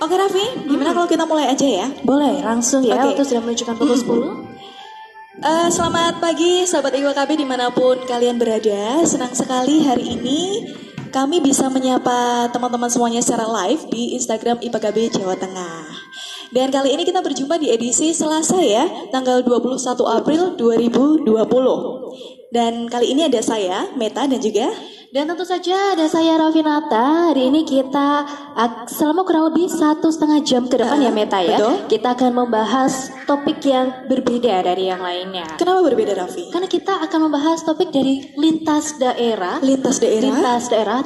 Oke Raffi, gimana kalau kita mulai aja ya? Boleh, langsung ya. Oke. Waktu sudah menunjukkan pukul 10. Selamat pagi sahabat IWKB dimanapun kalian berada. Senang sekali hari ini kami bisa menyapa teman-teman semuanya secara live di Instagram IPKB Jawa Tengah. Dan kali ini kita berjumpa di edisi Selasa ya, tanggal 21 April 2020. Dan kali ini ada saya, Meta, dan juga Dan tentu saja ada saya Rafinata. Hari ini kita selama kurang lebih 1,5 jam ke depan ya Meta ya. betul. Kita akan membahas topik yang berbeda dari yang lainnya. kenapa berbeda Raffi? Karena kita akan membahas topik dari lintas daerah. Lintas daerah,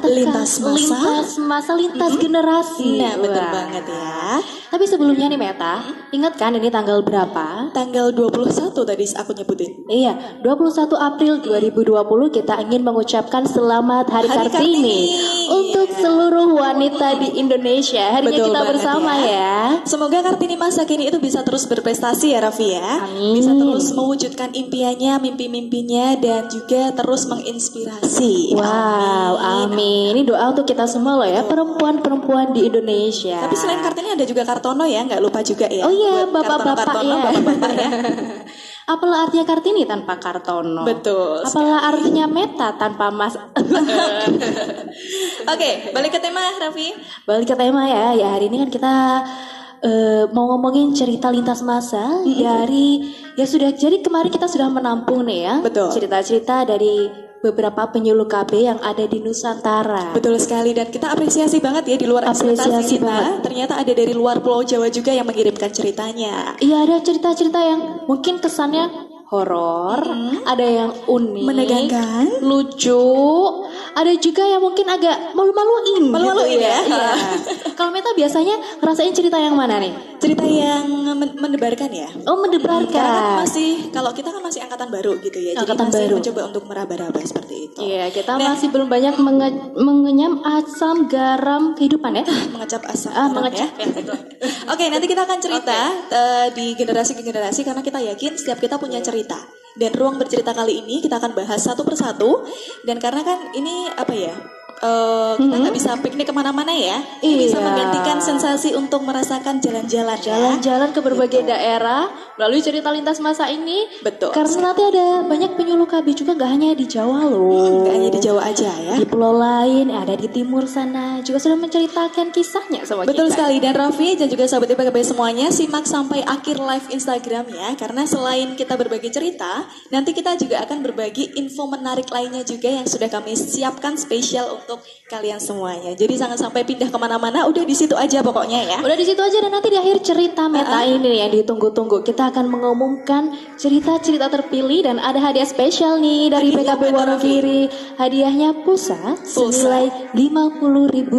lintas masa, lintas generasi. Nah betul Wah. banget ya. Tapi sebelumnya nih Meta, ingat kan ini tanggal berapa? Tanggal 21 tadi aku nyebutin. Iya, 21 April 2020 kita ingin mengucapkan selamat Hari Kartini untuk seluruh wanita di Indonesia. Harinya Betul kita banget bersama ya. Semoga Kartini masa kini itu bisa terus berprestasi ya Raffi ya. Amin. Bisa terus mewujudkan impiannya, mimpi-mimpinya dan juga terus menginspirasi. Wow, amin. Ini doa untuk kita semua loh ya, perempuan-perempuan di Indonesia. Tapi selain Kartini ada juga Kartono ya, nggak lupa juga ya. Oh iya, Buat bapak-bapak Kartono, ya. bapak-bapak ya. Apalah artinya Kartini tanpa Kartono? Betul. Apalah artinya Meta tanpa Mas? Oke, balik ke tema Raffi. Balik ke tema ya. Ya hari ini kan kita mau ngomongin cerita lintas masa dari ya sudah. Jadi kemarin kita sudah menampung nih ya. Betul. Cerita-cerita dari beberapa penyuluh KB yang ada di Nusantara. Betul sekali, dan kita apresiasi banget ya di luar ekspektasi Apresiasi kita. banget. Ternyata ada dari luar Pulau Jawa juga yang mengirimkan ceritanya. Iya, ada cerita-cerita yang mungkin kesannya horor, ada yang unik, Menegangkan. lucu, ada juga yang mungkin agak malu-maluin. Malu-maluin gitu ya. Iya. Kalau Meta biasanya ngerasain cerita yang mana nih? Cerita yang mendebarkan ya. Oh, Karena kan mendebarkan. kalau kita kan masih angkatan baru gitu ya. Angkatan jadi masih baru. mencoba untuk meraba-raba seperti itu. Iya, kita Nah. masih belum banyak mengenyam asam garam kehidupan ya. Mengecap asam garam Mengecap ya. ya. betul. Oke, nanti kita akan cerita di generasi ke generasi karena kita yakin setiap kita punya cerita. Dan ruang bercerita kali ini kita akan bahas satu persatu. Dan karena kan ini apa ya? Kita nggak bisa piknik kemana-mana ya. Ini bisa Iya. menggantikan sensasi untuk merasakan jalan-jalan. ya. Jalan-jalan ke berbagai Gitu. daerah melalui cerita lintas masa ini. Betul. Karena nanti ada banyak penyuluh KB juga gak hanya di Jawa loh. Nggak hanya di Jawa aja ya. Di pulau lain, ada di timur sana juga sudah menceritakan kisahnya sama Betul kita. sekali, dan Raffi dan juga sahabat IPKB semuanya simak sampai akhir live Instagram ya. Karena selain kita berbagi cerita, nanti kita juga akan berbagi info menarik lainnya juga yang sudah kami siapkan spesial untuk kalian semuanya. Jadi jangan sampai pindah kemana-mana, udah di situ aja pokoknya ya. Udah di situ aja, dan nanti di akhir cerita Meta ini yang ditunggu-tunggu. Kita akan mengumumkan cerita-cerita terpilih dan ada hadiah spesial nih dari Hadiahnya PKB apa, Wonogiri. Hadiahnya pulsa senilai Rp50.000.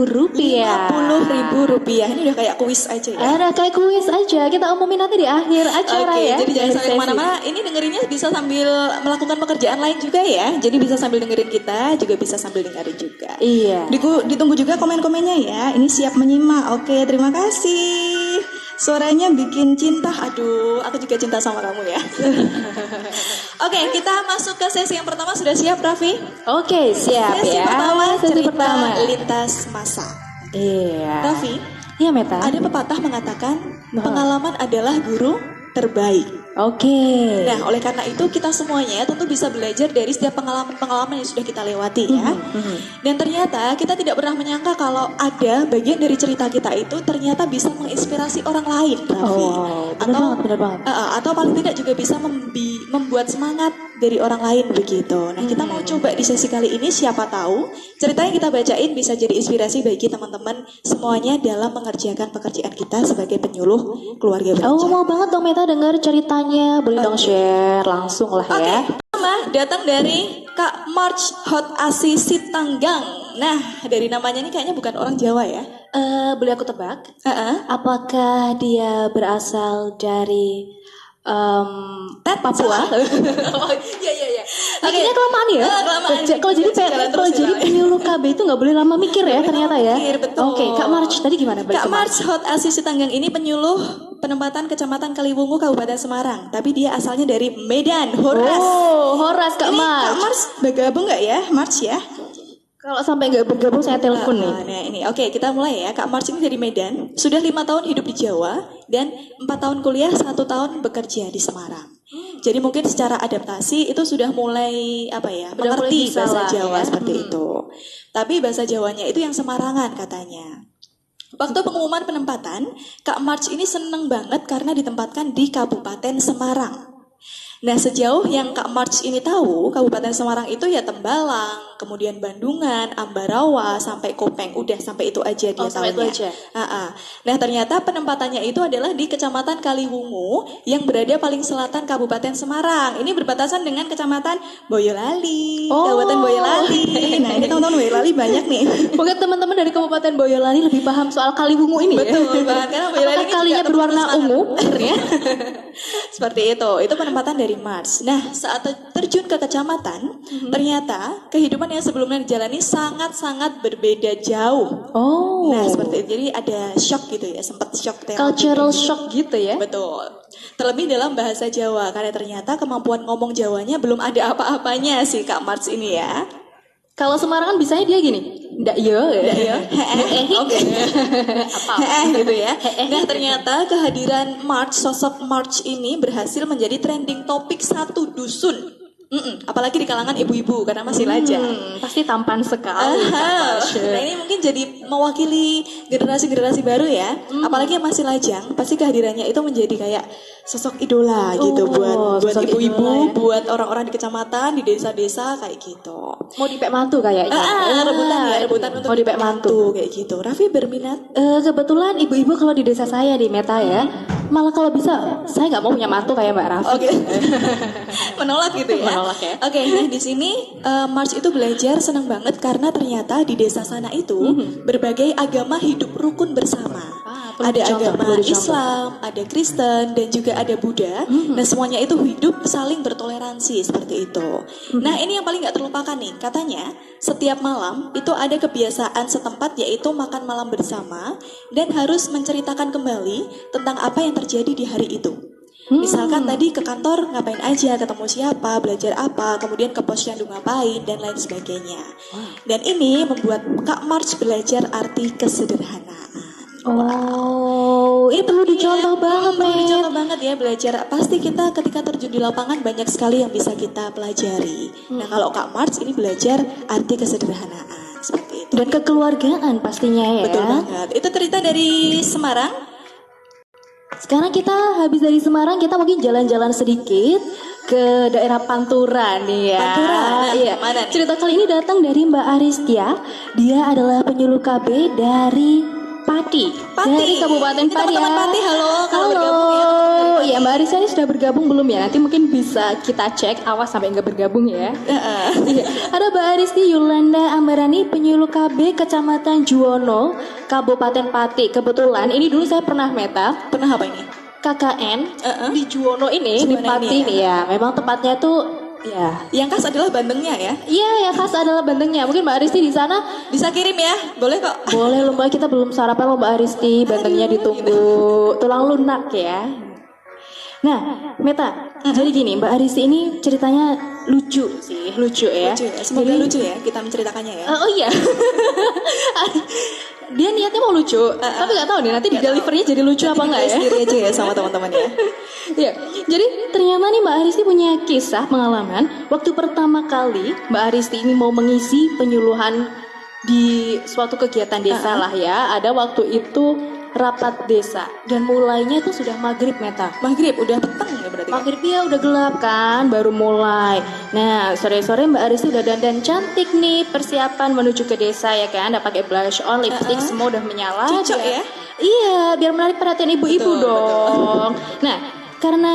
Rp50.000. Ini udah kayak kuis aja ya. Ada kayak kuis aja, kita umumin nanti di akhir acara Oke, ya. jadi jangan Dari sampai sesi. kemana-mana. Ini dengerinnya bisa sambil melakukan pekerjaan lain juga ya. Jadi bisa sambil dengerin kita, juga bisa sambil dengerin juga. Iya. Ditunggu juga komen-komennya ya. Ini siap menyimak. Oke, terima kasih. Suaranya bikin cinta. Aduh, aku juga cinta sama kamu ya. Oke, kita masuk ke sesi yang pertama. Sudah siap, Raffi? Oke, siap Sesi ya. pertama, Sesi cerita pertama. lintas masa. Iya. Raffi, Iya, Meta. ada pepatah mengatakan pengalaman adalah guru terbaik. Oke. Nah, oleh karena itu kita semuanya tentu bisa belajar dari setiap pengalaman-pengalaman yang sudah kita lewati ya. Dan ternyata kita tidak pernah menyangka kalau ada bagian dari cerita kita itu ternyata bisa menginspirasi orang lain, Raffi. Oh, benar banget. Atau paling tidak juga bisa membuat semangat dari orang lain begitu. Nah, kita mau coba di sesi kali ini, siapa tahu cerita yang kita bacain bisa jadi inspirasi bagi teman-teman semuanya dalam mengerjakan pekerjaan kita sebagai penyuluh keluarga berencana. Oh, mau banget dong Meta denger ceritanya. Boleh dong share langsung lah ya. Nama datang dari Kak March Hot Asi Sitanggang. Nah, dari namanya ini kayaknya bukan orang Jawa ya. Boleh aku tebak? Heeh. Apakah dia berasal dari Papua? Salah. Oh, iya. Mikirnya kelamaan ya? Kelamaan. Kalau jadi Jalan terus kalau jadi ya. penyuluh KB itu nggak boleh lama mikir ya ternyata ya. mikir, betul. Oke, Kak March tadi gimana? Balik Kak ke March Hot Asi Sitanggang ini penyuluh penempatan Kecamatan Kaliwungu Kabupaten Semarang, tapi dia asalnya dari Medan, Horas. Oh, Horas Kak Ini March. Kak March bergabung nggak ya, March ya? Kalau sampai nggak bergabung saya telepon nih. Nah ini oke, kita mulai ya. Kak March ini dari Medan, sudah 5 tahun hidup di Jawa dan 4 tahun kuliah, 1 tahun bekerja di Semarang. Jadi mungkin secara adaptasi itu sudah mulai Udah mulai mengerti bisa bahasa lah, Jawa ya. seperti itu. Tapi bahasa Jawanya itu yang Semarangan katanya. Waktu pengumuman penempatan, Kak March ini seneng banget karena ditempatkan di Kabupaten Semarang. Nah, sejauh yang Kak March ini tahu, Kabupaten Semarang itu ya Tembalang, kemudian Bandungan, Ambarawa, sampai Kopeng. Udah sampai itu aja dia Sampai itu tahunya. aja. Nah, ternyata penempatannya itu adalah di Kecamatan Kaliwungu yang berada paling selatan Kabupaten Semarang. Ini berbatasan dengan Kecamatan Boyolali, Kabupaten Boyolali. Nah, ini teman-teman Boyolali banyak nih. Mungkin teman-teman dari Kabupaten Boyolali lebih paham soal Kaliwungu ini Betul ya. banget, karena Boyolali Apakah ini kalinya juga berwarna tempat ungu? Ya. Seperti itu penempatan dari Mars. Nah, saat terjun ke kecamatan, ternyata kehidupan yang sebelumnya dijalani sangat-sangat berbeda jauh. Oh. Nah, seperti itu. Jadi ada shock gitu ya, sempat shock terapi. Cultural shock gitu ya. Betul. Terlebih dalam bahasa Jawa, karena ternyata kemampuan ngomong Jawanya belum ada apa-apanya sih Kak Mars ini ya. Kalau Semarang kan bisanya dia gini, ndak yo, Oke. Gitu ya. Nah, ternyata kehadiran March, sosok March ini berhasil menjadi trending topik satu dusun. Apalagi di kalangan ibu-ibu karena masih lajang. Pasti tampan sekali. Nah, ini mungkin jadi mewakili generasi-generasi baru ya. Apalagi yang masih lajang, pasti kehadirannya itu menjadi kayak sosok idola gitu buat sosok ibu-ibu, idola ya. buat orang-orang di kecamatan, di desa-desa kayak gitu. Mau dipek mantu kayaknya. Rebutan untuk mau dipek mantu. kayak gitu. Raffi berminat? Kebetulan ibu-ibu kalau di desa saya di Meta ya, malah kalau bisa saya nggak mau punya mantu kayak Mbak Raffi. Oke. Menolak gitu ya. Menolak ya. Oke, nah di sini March itu belajar senang banget karena ternyata di desa sana itu berbagai agama hidup rukun bersama. perlu Ada dicontoh, agama perlu dicontoh. Islam, ada Kristen dan juga ada Buddha. Nah, semuanya itu hidup saling bertoleransi seperti itu. Nah, ini yang paling nggak terlupakan nih. Katanya setiap malam itu ada kebiasaan setempat yaitu makan malam bersama dan harus menceritakan kembali tentang apa yang terjadi di hari itu. Misalkan tadi ke kantor ngapain aja, ketemu siapa, belajar apa, kemudian ke posyandu ngapain, dan lain sebagainya. Dan ini membuat Kak March belajar arti kesederhanaan. Oh, ini perlu dicontoh banget, Perlu Met. dicontoh banget ya belajar. Pasti kita ketika terjun di lapangan banyak sekali yang bisa kita pelajari. Nah, kalau Kak March ini belajar arti kesederhanaan seperti itu. Dan kekeluargaan pastinya ya. Betul banget. Itu cerita dari Semarang. Sekarang kita habis dari Semarang, kita mungkin jalan-jalan sedikit ke daerah Pantura nih ya. Pantura, nah, iya. mana nih? Cerita kali ini datang dari Mbak Aristia. Dia adalah penyuluh KB dari Pati. Dari Kabupaten Ini Pati. teman-teman Pati, halo. Kalau Halo. bergabung ya. Iya, Mbak Aristia ini sudah bergabung belum ya? Nanti mungkin bisa kita cek. Awas sampai nggak bergabung ya. Iya. Ada Mbak Aristi Yolanda Ambarani, penyuluh KB Kecamatan Juwono, Kabupaten Pati. Kebetulan ini dulu saya pernah Meta. Pernah apa ini? KKN di Juwono ini, di Juwono Pati ini nih ya. Memang tempatnya tuh ya. Yang khas adalah bandengnya ya. Iya, yang khas adalah bandengnya. Mungkin Mbak Aristi di sana Bisa kirim ya, boleh kok. boleh loh Mbak, kita belum sarapan loh Mbak Aristi, bandengnya ditunggu. Tulang lunak ya. Nah, Meta, jadi gini, Mbak Aristi ini ceritanya lucu sih, lucu ya. Lucu ya, semoga Jadi- lucu ya kita menceritakannya ya. Oh iya. Dia niatnya mau lucu, tapi nggak tahu nih nanti di delivernya jadi lucu apa enggak ya. Sendiri aja ya sama teman-teman ya. Iya, jadi ternyata nih Mbak Aristi punya kisah pengalaman waktu pertama kali Mbak Aristi ini mau mengisi penyuluhan di suatu kegiatan desa lah ya. Ada waktu itu rapat desa dan mulainya itu sudah maghrib Meta. Maghrib udah petang ya berarti. Maghrib ya udah gelap kan, baru mulai. Nah, sore-sore Mbak Aristi udah dandan cantik nih, persiapan menuju ke desa ya kan. Udah pakai blush on, lipstick semua udah menyala. Cocok biar- ya? Iya, biar menarik perhatian ibu-ibu Betul, dong. Nah, karena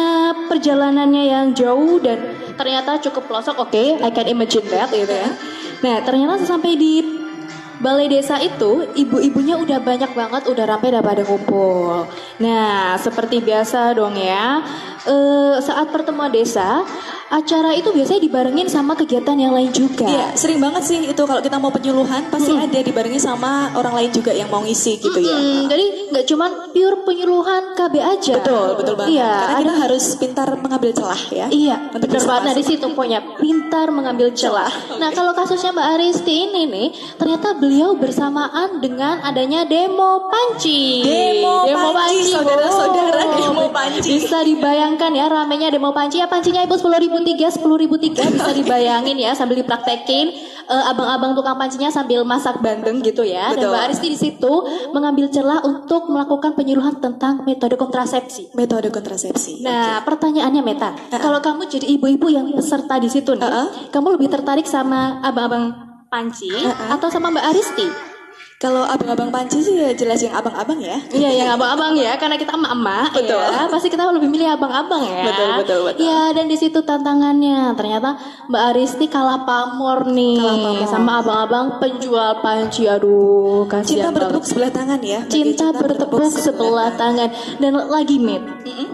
perjalanannya yang jauh dan ternyata cukup pelosok, oke, I can imagine that gitu ya. Nah, ternyata sampai di balai desa itu, ibu-ibunya udah banyak banget, udah ramai, udah pada ngumpul. Nah, seperti biasa dong ya, saat pertemuan desa, acara itu biasanya dibarengin sama kegiatan yang lain juga. Iya, sering banget sih itu kalau kita mau penyuluhan pasti ada dibarengi sama orang lain juga yang mau ngisi gitu ya. Jadi nggak cuman pure penyuluhan KB aja. Betul banget. Iya, Karena kita harus pintar mengambil celah ya. Iya, Untuk benar bisa banget. Nah, di masuk. situ punya pintar mengambil celah. Nah, kalau kasusnya Mbak Aristi ini nih, ternyata beliau bersamaan dengan adanya demo panci. Demo panci, saudara-saudara, demo panci. Bisa dibayangkan ya ramenya demo panci. Ya pancinya Ibu 10.003 bisa dibayangin ya sambil dipraktekin. Abang-abang tukang pancinya sambil masak bandeng gitu ya. Dan Betul. Mbak Aristi di situ mengambil celah untuk melakukan penyuluhan tentang metode kontrasepsi. Metode kontrasepsi. Nah, pertanyaannya Meta, kalau kamu jadi ibu-ibu yang peserta di situ nih, kamu lebih tertarik sama abang-abang panci atau sama Mbak Aristi? Kalau abang-abang panci sih ya jelas yang abang-abang ya. Iya, yang abang-abang ya, karena kita emak-emak Betul. ya, pasti kita lebih milih abang-abang ya. Betul. Iya, dan di situ tantangannya, ternyata Mbak Aristi kalah pamor nih, sama abang-abang penjual panci. Aduh, Cinta kasihan bertepuk banget. sebelah tangan ya. Cinta bertepuk sebelah tangan. Dan lagi Mit,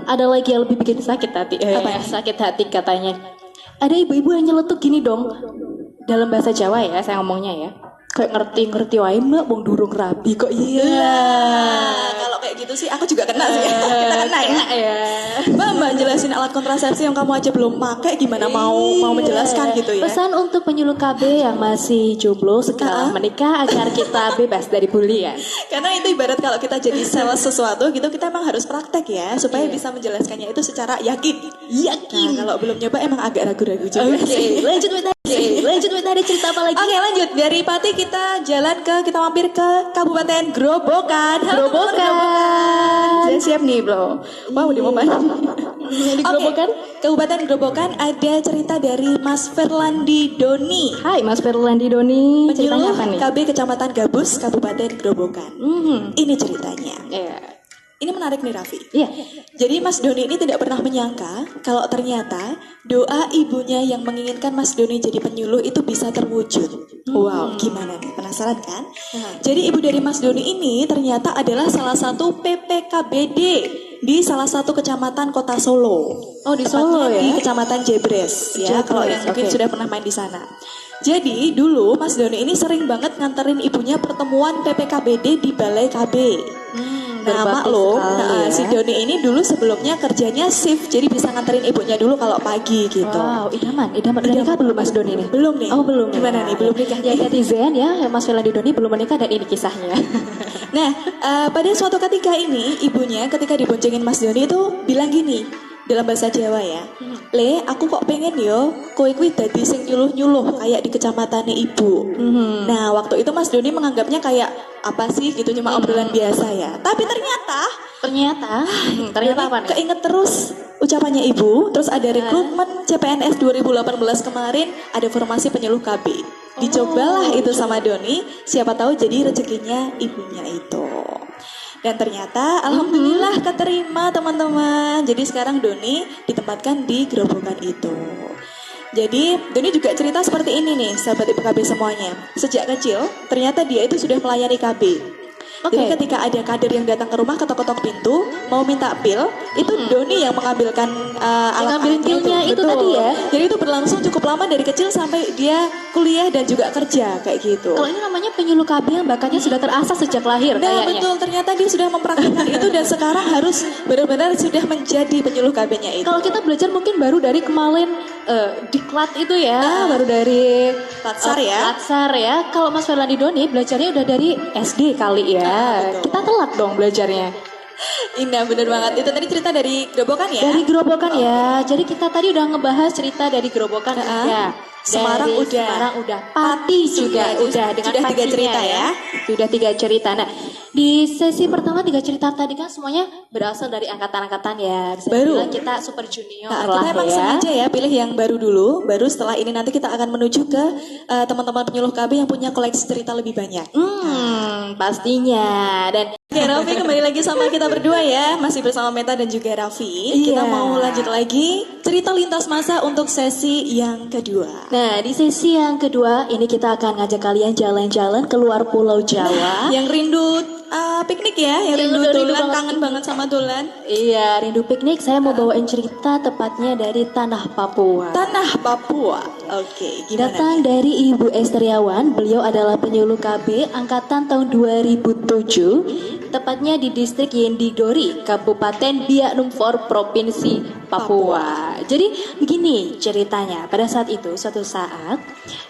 ada lagi yang lebih bikin sakit hati. Apa? Sakit hati katanya. Ada ibu-ibu yang nyeletuk gini dong. Dalam bahasa Jawa ya, saya ngomongnya ya. Kayak ngerti-ngerti wae mbak, bong durung rabi kok iya. Kalau kayak gitu sih aku juga kena sih. Kita kena ya. Mbak jelasin alat kontrasepsi yang kamu aja belum pakai gimana mau menjelaskan gitu ya. Pesan untuk penyuluh KB yang masih jomblo segera menikah agar kita bebas dari bulian. Karena itu ibarat kalau kita jadi sales sesuatu gitu, kita emang harus praktek ya supaya bisa menjelaskannya itu secara yakin. Nah, kalau belum nyoba emang agak ragu-ragu juga. Oke, lanjut Wita, ada cerita apa lagi? Oke, lanjut dari Pati kita mampir ke Kabupaten Grobogan. Halo, teman-teman Grobogan. Saya siap nih, bro. Wow, di mobil. Di Grobogan? Kabupaten Grobogan ada cerita dari Mas Ferlandi Doni, Hai Mas Ferlandi Doni, ceritanya penyuluh apa nih? KB Kecamatan Gabus, Kabupaten Grobogan. Ini ceritanya. Iya. Ini menarik nih Raffi. Iya. Jadi Mas Doni ini tidak pernah menyangka kalau ternyata doa ibunya yang menginginkan Mas Doni jadi penyuluh itu bisa terwujud. Wow, gimana nih? Penasaran kan? Jadi ibu dari Mas Doni ini ternyata adalah salah satu PPKBD di salah satu kecamatan kota Solo. Oh, di Solo Tepatnya ya? Di Kecamatan Jebres ya, kalau yang mungkin oke. sudah pernah main di sana. Jadi dulu Mas Doni ini sering banget nganterin ibunya pertemuan PPKBD di Balai KB. Nah, berbakti maklum, sekali ya. si Doni ini dulu sebelumnya kerjanya shift, jadi bisa nganterin ibunya dulu kalau pagi gitu. Wow, idaman. Udah nikah belum Mas Doni nih? Belum nih. Oh, belum. Gimana nih? Belum nikah Ya, nih? netizen ya, Mas Ferlandi Doni belum menikah dan ini kisahnya. Nah, pada suatu ketika ini ibunya ketika diboncengin Mas Doni itu bilang gini dalam bahasa Jawa ya, Le, aku kok pengen yo, kowe kuwi dadi sing nyuluh-nyuluh kayak di kecamatannya ibu. Nah, waktu itu Mas Doni menganggapnya kayak apa sih gitu, cuma obrolan biasa ya. Tapi ternyata Ternyata apa nih? keinget terus ucapannya ibu. Terus ada rekrutmen CPNS 2018 kemarin, ada formasi penyuluh KB. Dicobalah itu sama Doni, siapa tahu jadi rezekinya ibunya itu. Dan ternyata alhamdulillah keterima teman-teman. Jadi sekarang Doni ditempatkan di Grobogan itu. Jadi Doni juga cerita seperti ini nih sahabat IPKB semuanya. Sejak kecil ternyata dia itu sudah melayani KB. Jadi ketika ada kader yang datang ke rumah ketok-ketok pintu mau minta pil, itu Doni yang mengambilkan alat ngambilin pilnya itu tadi ya? Jadi itu berlangsung cukup lama dari kecil sampai dia kuliah dan juga kerja kayak gitu. Kalau ini namanya penyuluh KB yang bakatnya sudah terasah sejak lahir Nah kayaknya. betul, ternyata dia sudah mempraktikkan itu dan sekarang harus benar-benar sudah menjadi penyuluh KB-nya itu. Kalau kita belajar mungkin baru dari kemarin diklat itu ya, baru dari Latsar ya. Latsar ya. Kalau Mas Ferlandi Doni belajarnya udah dari SD kali ya. betul. Kita telat dong belajarnya. Indah, bener banget. Itu tadi cerita dari Grobogan ya. Dari Grobogan ya. Jadi kita tadi udah ngebahas cerita dari Grobogan ya. Semarang Dari udah. Semarang udah. Pati juga udah dengan sudah 3 pancinya cerita ya. Sudah 3 cerita. Nah, di sesi pertama 3 cerita tadi kan semuanya berasal dari angkatan-angkatan ya. Bisa Baru. dibilang kita super junior Nah, lah kita emang ya. sengaja ya pilih yang baru dulu. Baru setelah ini nanti kita akan menuju ke teman-teman penyuluh KB yang punya koleksi cerita lebih banyak. Pastinya. Dan Oke Raffi, kembali lagi sama kita berdua ya. Masih bersama Meta dan juga Raffi. Kita Iya. mau lanjut lagi cerita lintas masa untuk sesi yang kedua. nah, di sesi yang kedua ini kita akan ngajak kalian jalan-jalan keluar Pulau Jawa. Yang rindu piknik ya, yang rindu udah rindu Tulan, banget. kangen banget sama Tulan. Iya, rindu piknik. Saya mau bawain cerita tepatnya dari tanah Papua. Tanah Papua. Oke, gimana? Datang dari Ibu Esteriawan, beliau adalah penyuluh KB angkatan tahun 2007, tepatnya di distrik Yendigori, Kabupaten Biak Numfor, Provinsi Papua. Jadi begini ceritanya, pada saat itu, suatu saat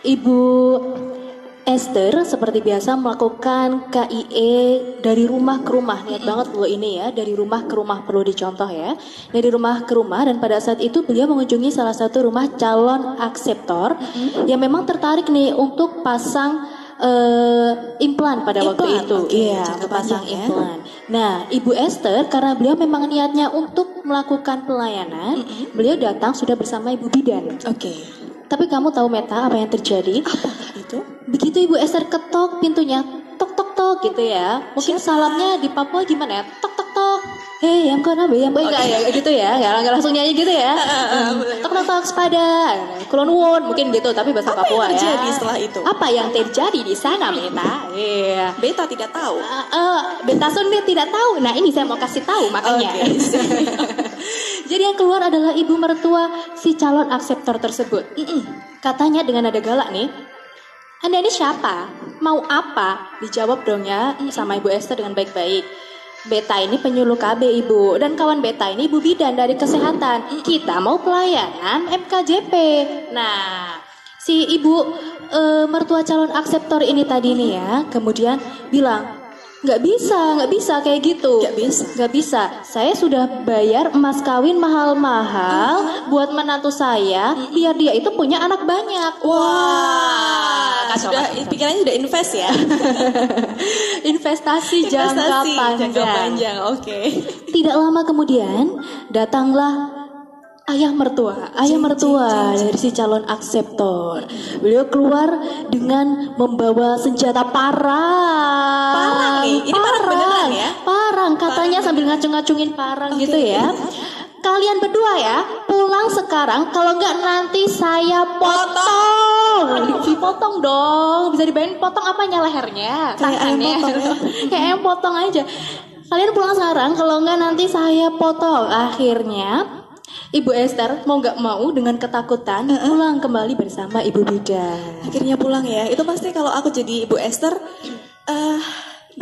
Ibu Esther seperti biasa melakukan KIE dari rumah ke rumah. Niat banget loh ini ya, dari rumah ke rumah, perlu dicontoh ya. Dari rumah ke rumah, dan pada saat itu beliau mengunjungi salah satu rumah calon akseptor yang memang tertarik nih untuk pasang implan pada waktu Implan, itu. oke, Iya, jangka untuk pasang panjang ya. implan. Nah, Ibu Esther karena beliau memang niatnya untuk melakukan pelayanan, beliau datang sudah bersama Ibu Bidan. Oke. Tapi kamu tahu Meta apa yang terjadi? Apakah itu? Begitu Ibu Esther ketok pintunya, tok tok tok gitu ya. Mungkin salamnya di Papua gimana ya? Tok tok tok. Hei, yang kau nabe, yang enggak ya gitu ya. Enggak langsung nyanyi gitu ya. Tok tok tok sepada. Kulon won mungkin gitu, tapi bahasa Apa Papua yang terjadi ya. setelah itu? Apa yang terjadi di sana, Meta? Iya. Beta tidak tahu. Bentason dia tidak tahu. Nah, ini saya mau kasih tahu makanya. Oke. Jadi yang keluar adalah ibu mertua si calon akseptor tersebut. Katanya dengan nada galak nih, Anda ini siapa? Mau apa? Dijawab dong ya sama Ibu Esther dengan baik-baik. Beta ini penyuluh KB Ibu, dan kawan Beta ini Ibu Bidan dari kesehatan. Kita mau pelayanan MKJP. Nah, si ibu mertua calon akseptor ini tadi nih ya, kemudian bilang, nggak bisa kayak gitu. Nggak bisa. Saya sudah bayar emas kawin mahal-mahal buat menantu saya, biar dia itu punya anak banyak. Wah, Kacau. pikirannya sudah invest ya. Investasi jangka panjang. Oke. Tidak lama kemudian datanglah ayah mertua dari si calon akseptor. Beliau keluar dengan membawa senjata parang. Parang nih? Ini parang beneran ya? Parang, katanya sambil ngacung-ngacungin parang gitu ya. Kalian berdua ya, pulang sekarang, kalau enggak nanti saya potong. Dipotong dong, bisa dibayangin potong apanya, lehernya, Kayak ayam tangannya. potong ya. Kayak ayam potong aja. Kalian pulang sekarang, kalau enggak nanti saya potong. Akhirnya Ibu Esther mau nggak mau dengan ketakutan pulang kembali bersama Ibu Bidan. Akhirnya pulang ya. Itu pasti kalau aku jadi Ibu Esther,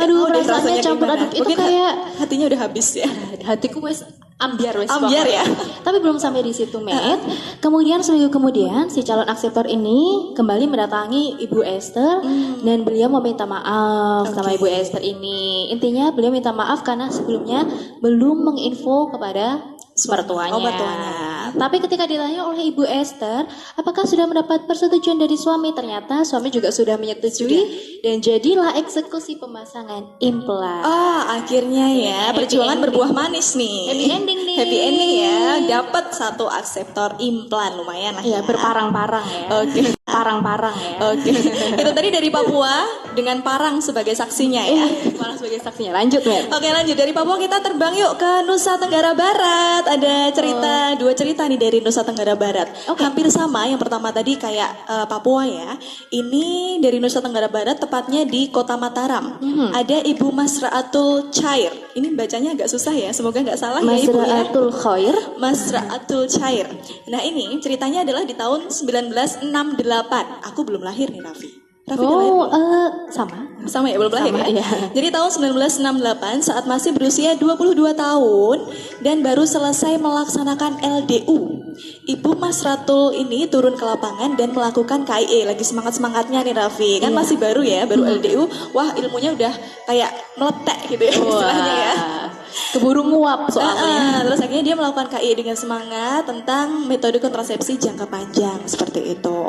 Aduh, rasanya campur aduk itu Mungkin kayak hatinya udah habis ya. hatiku wes ambiar Ambiar ya. Tapi belum sampai di situ, Met. Kemudian seminggu kemudian si calon akseptor ini kembali mendatangi Ibu Esther dan beliau meminta maaf sama Ibu Esther ini. Intinya beliau minta maaf karena sebelumnya belum menginfo kepada mertuanya. mertuanya. Tapi ketika ditanya oleh Ibu Esther, apakah sudah mendapat persetujuan dari suami? Ternyata suami juga sudah menyetujui dan jadilah eksekusi pemasangan implan. Akhirnya ya Happy perjuangan ending. berbuah manis nih. Happy ending nih. Happy ending ya. Dapat satu akseptor implan, lumayan lah Ya, ya. berparang-parang ya. Oke. Parang-parang ya. Oke. Itu tadi dari Papua dengan parang sebagai saksinya ya. Parang sebagai saksinya. Lanjut, Mer. Oke, lanjut dari Papua kita terbang yuk ke Nusa Tenggara Barat. Ada dua cerita nih dari Nusa Tenggara Barat. Hampir sama, yang pertama tadi kayak Papua ya. Ini dari Nusa Tenggara Barat, tepatnya di Kota Mataram. Ada Ibu Masraatul Chair. Ini bacanya agak susah ya, semoga nggak salah ya Ibu ya. Masraatul Khair. Masraatul Chair. Nah ini ceritanya adalah di tahun 1968. Aku belum lahir nih Raffi. Raffi udah lahir belum? Sama ya, belum lahir Sama, ya. iya. Jadi tahun 1968 saat masih berusia 22 tahun dan baru selesai melaksanakan LDU. Ibu Masratul ini turun ke lapangan dan melakukan KIE. Lagi semangat-semangatnya nih Raffi. Kan masih baru ya, baru LDU. Wah, ilmunya udah kayak meletek gitu ya istilahnya ya. Keburu nguap soalnya. Terus akhirnya dia melakukan KIE dengan semangat tentang metode kontrasepsi jangka panjang seperti itu.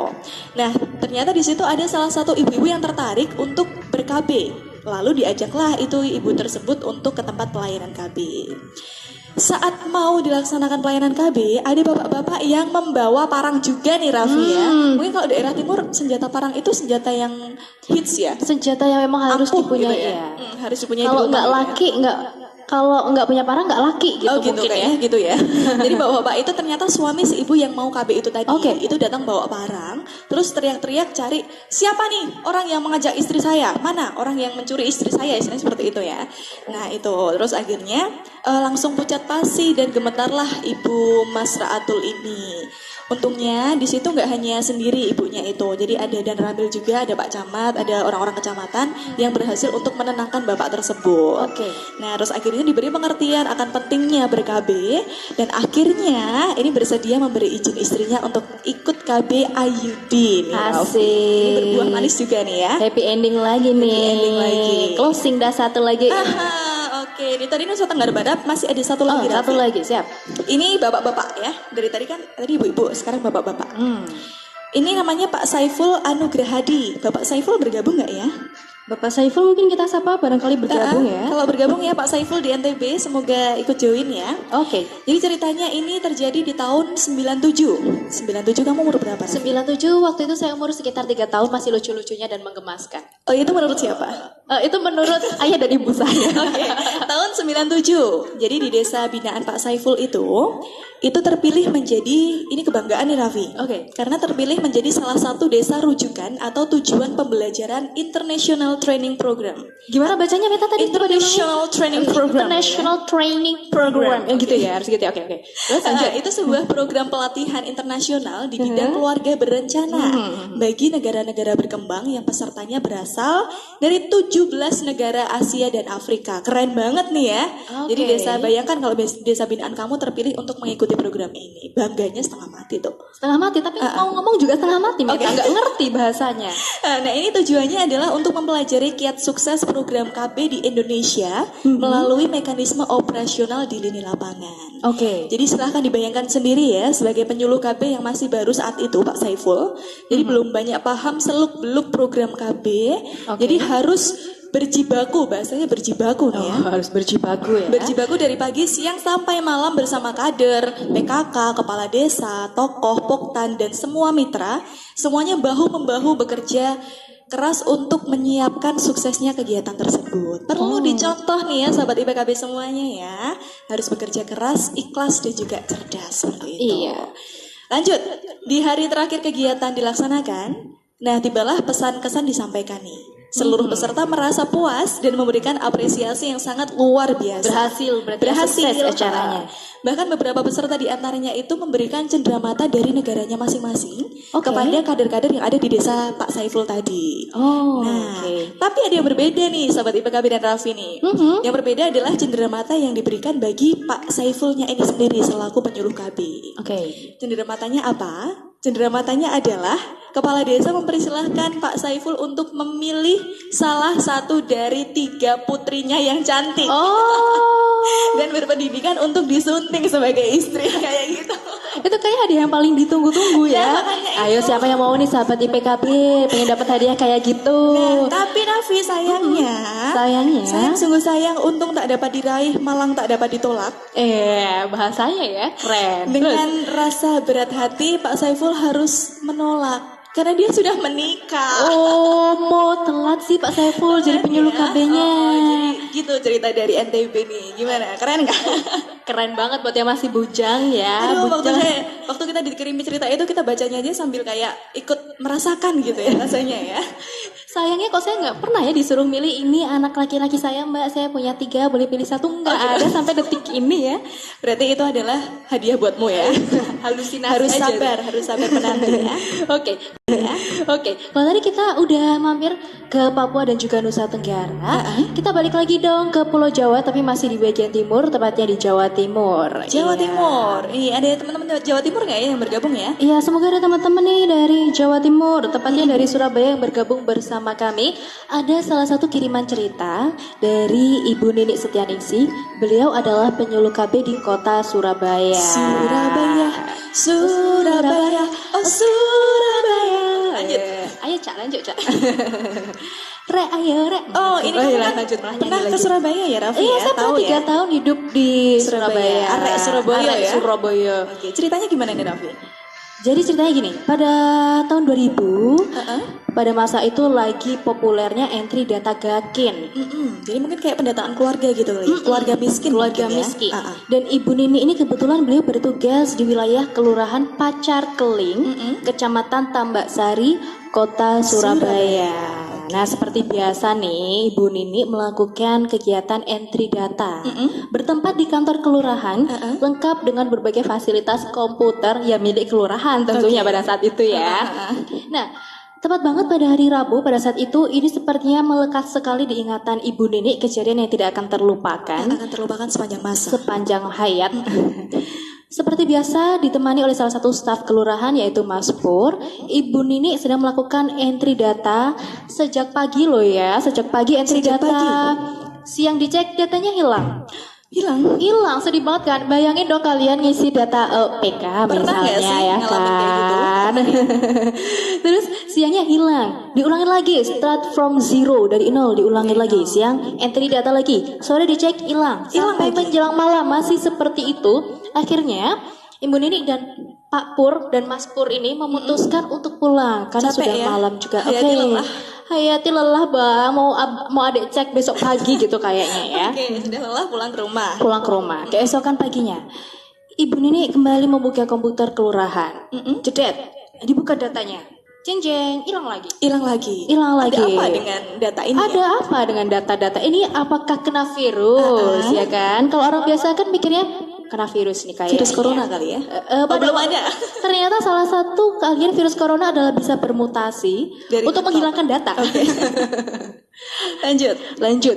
Nah, ternyata di situ ada salah satu ibu-ibu yang tertarik untuk ber-KB. Lalu diajaklah itu ibu tersebut untuk ke tempat pelayanan KB. Saat mau dilaksanakan pelayanan KB, ada bapak-bapak yang membawa parang juga nih Raffi ya. Mungkin kalau daerah timur senjata parang itu senjata yang hits ya. Senjata yang memang harus Ampuh dipunyai gitu ya. Harus dipunyai Kalau di rumah nggak gitu ya. laki nggak kalau nggak punya parang nggak laki gitu, gitu mungkin kayaknya gitu ya. Jadi bapak-bapak itu ternyata suami si ibu yang mau KB itu tadi. Oke. Itu datang bawa parang, terus teriak-teriak cari siapa nih orang yang mengajak istri saya, mana orang yang mencuri istri saya, istilahnya seperti itu ya. Nah itu terus akhirnya langsung pucat pasi dan gemetarlah ibu Mas Raatul ini. Untungnya di situ nggak hanya sendiri ibunya itu, jadi ada dan Ramil juga, ada Pak Camat, ada orang-orang kecamatan yang berhasil untuk menenangkan bapak tersebut. Oke. Nah terus akhirnya diberi pengertian akan pentingnya ber-KB dan akhirnya ini bersedia memberi izin istrinya untuk ikut KB IUD nih. Asik. Ini berbuah manis juga nih ya. Happy ending lagi nih. ending lagi. Closing dah satu lagi. Oke, di tadi Nusa Tenggara Barat masih ada satu lagi. Satu Raffi. lagi, siap. Ini bapak-bapak ya. Dari tadi kan tadi ibu-ibu, sekarang bapak-bapak. Ini namanya Pak Saiful Anugrahadi. Bapak Saiful bergabung nggak ya? Bapak Saiful mungkin kita sapa barangkali bergabung ya. Kalau bergabung ya Pak Saiful di NTB, semoga ikut join ya. Oke. Jadi ceritanya ini terjadi di tahun 97. 97 kamu umur berapa? 97 waktu itu saya umur sekitar 3 tahun, masih lucu-lucunya dan menggemaskan. Oh itu menurut siapa? Itu menurut ayah dan ibu saya. Oke, tahun 97. Jadi di desa binaan Pak Saiful itu terpilih menjadi, ini kebanggaan nih Raffi. Oke. Karena terpilih menjadi salah satu desa rujukan atau tujuan pembelajaran International Training Program. Gimana bacanya Meta tadi? International Training Program. International Training Program. Gitu ya, harus gitu ya. Oke. Terus lanjut. Itu sebuah program pelatihan internasional di bidang keluarga berencana bagi negara-negara berkembang yang pesertanya berasal dari 17 negara Asia dan Afrika. Keren banget nih ya. Jadi bayangkan kalau desa binaan kamu terpilih untuk mengikuti program ini. Bangganya setengah mati tuh. Setengah mati, tapi mau ngomong juga setengah mati, Meta. Nggak ngerti bahasanya. Nah ini tujuannya adalah untuk mempelajari kiat sukses program KB di Indonesia melalui mekanisme operasional di lini lapangan. Oke. Jadi silahkan dibayangkan sendiri ya, sebagai penyuluh KB yang masih baru saat itu Pak Saiful, jadi belum banyak paham seluk-beluk program KB, jadi harus berjibaku, bahasanya berjibaku nih ya. Harus berjibaku ya. Berjibaku dari pagi, siang sampai malam bersama kader, PKK, kepala desa, tokoh, poktan, dan semua mitra, semuanya bahu-membahu bekerja keras untuk menyiapkan suksesnya kegiatan tersebut. Perlu dicontoh nih ya sahabat IPKB semuanya ya. Harus bekerja keras, ikhlas, dan juga cerdas seperti itu. Iya. Lanjut, di hari terakhir kegiatan dilaksanakan, nah tibalah pesan-kesan disampaikan nih. Seluruh peserta merasa puas dan memberikan apresiasi yang sangat luar biasa. Berhasil sukses acaranya. Bahkan beberapa peserta di antaranya itu memberikan cenderamata dari negaranya masing-masing kepada kader-kader yang ada di desa Pak Saiful tadi. Tapi ada yang berbeda nih sahabat IPKB dan Raffi nih. Yang berbeda adalah cenderamata yang diberikan bagi Pak Saifulnya ini sendiri selaku penyuluh KB. Cendeраmatanya apa? Cendeраmatanya adalah kepala desa mempersilahkan Pak Saiful untuk memilih salah satu dari 3 putrinya yang cantik. Dan berpendidikan untuk disunting sebagai istri kayak gitu. Itu kayak hadiah yang paling ditunggu-tunggu ya. Ayo siapa yang mau nih sahabat IPKB pengen dapat hadiah kayak gitu. Tapi Raffi sayangnya sayang sungguh sayang, untung tak dapat diraih, malang tak dapat ditolak. Bahasanya ya keren. Dengan rasa berat hati Pak Saiful harus menolak karena dia sudah menikah. Mau telat sih Pak Saiful jadi penyuluh KB-nya. Jadi gitu cerita dari NTB nih. Gimana? Keren gak? Keren banget buat yang masih bujang ya. Waktu kita dikirimi cerita itu, kita bacanya aja sambil kayak ikut merasakan gitu ya rasanya ya. Sayangnya kok saya nggak pernah ya disuruh milih ini anak laki-laki saya Mbak, saya punya 3 boleh pilih 1, nggak ada sampai detik ini ya. Berarti itu adalah hadiah buatmu ya. Halusinasi harus aja. harus sabar menanti ya. Oke. Kalau tadi kita udah mampir ke Papua dan juga Nusa Tenggara, kita balik lagi dong ke Pulau Jawa tapi masih di bagian timur, tepatnya di Jawa Timur. Timur. Ada teman-teman Jawa Timur nggak ya yang bergabung ya? Iya, semoga ada teman-teman nih dari Jawa Timur, tepatnya dari Surabaya yang bergabung bersama kami. Ada salah satu kiriman cerita dari Ibu Nini Setianingsih. Beliau adalah penyuluh KB di kota Surabaya. Surabaya. Lanjut. Ayo Cak, lanjut Cak. Ayo. Ini kan lanjut pernah ke Surabaya ya Raffi? Iya, saya pernah 3 tahun hidup di Surabaya. Arek Surabaya ya? Surabaya. Oke, ceritanya gimana nih Raffi? Jadi ceritanya gini, pada tahun 2000, pada masa itu lagi populernya entry data Gakin. Jadi mungkin kayak pendataan keluarga gitu kali. Keluarga miskin. Keluarga mungkin ya. miskin. Dan Ibu Nini ini kebetulan beliau bertugas di wilayah Kelurahan Pacar Keling, Kecamatan Tambak Sari, Kota Surabaya. Nah, seperti biasa nih, Ibu Nini melakukan kegiatan entry data. Bertempat di kantor kelurahan, lengkap dengan berbagai fasilitas komputer yang milik kelurahan tentunya pada saat itu ya. Nah, tepat banget pada hari Rabu pada saat itu, ini sepertinya melekat sekali di ingatan Ibu Nini, kejadian yang tidak akan terlupakan. Akan terlupakan sepanjang masa. Sepanjang hayat. Seperti biasa ditemani oleh salah satu staf kelurahan yaitu Mas Pur, Ibu Nini sedang melakukan entry data sejak pagi loh ya, sejak pagi entry Sejak data. pagi. Siang dicek datanya hilang. Hilang, sedih banget kan? Bayangin dong kalian ngisi data PK Pernah nggak misalnya sih ya ngalamin kayak gitu? kan. Terus siangnya hilang, diulangin lagi, start from zero, dari nol diulangin lagi. Siang entry data lagi, sore dicek hilang. Sampai lagi. menjelang malam masih seperti itu. Akhirnya Ibu Nini dan Pak Pur dan Mas Pur ini memutuskan untuk pulang karena Capek sudah ya? malam juga. Hayati lelah. Hayati lelah bang, mau adek cek besok pagi gitu kayaknya ya. Oke, sudah lelah pulang ke rumah. Pulang ke rumah. Keesokan paginya, Ibu Nini kembali membuka komputer kelurahan. Jedet, dibuka datanya. Jeng jeng, hilang lagi. Hilang lagi. Hilang lagi. Ada apa dengan data ini? Ada apa dengan data-data ini? Apakah kena virus ya kan? Kalau orang biasa kan mikirnya kena virus nih kayaknya. Virus corona kali ya? Belum ada. Ternyata salah satu keahlian virus corona adalah bisa bermutasi untuk menghilangkan data. Oke. Lanjut.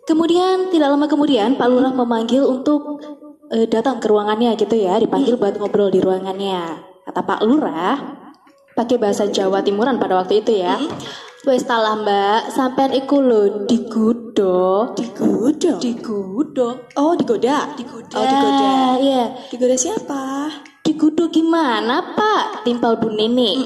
Kemudian tidak lama kemudian Pak Lurah memanggil untuk datang ke ruangannya gitu ya, dipanggil buat ngobrol di ruangannya. Kata Pak Lurah pakai bahasa Jawa Timuran pada waktu itu ya. Wes talah mbak, sampean iku lho digoda. Oh, digoda. Iya. Digoda siapa? Digoda gimana Pak? Timpal Bu Nini.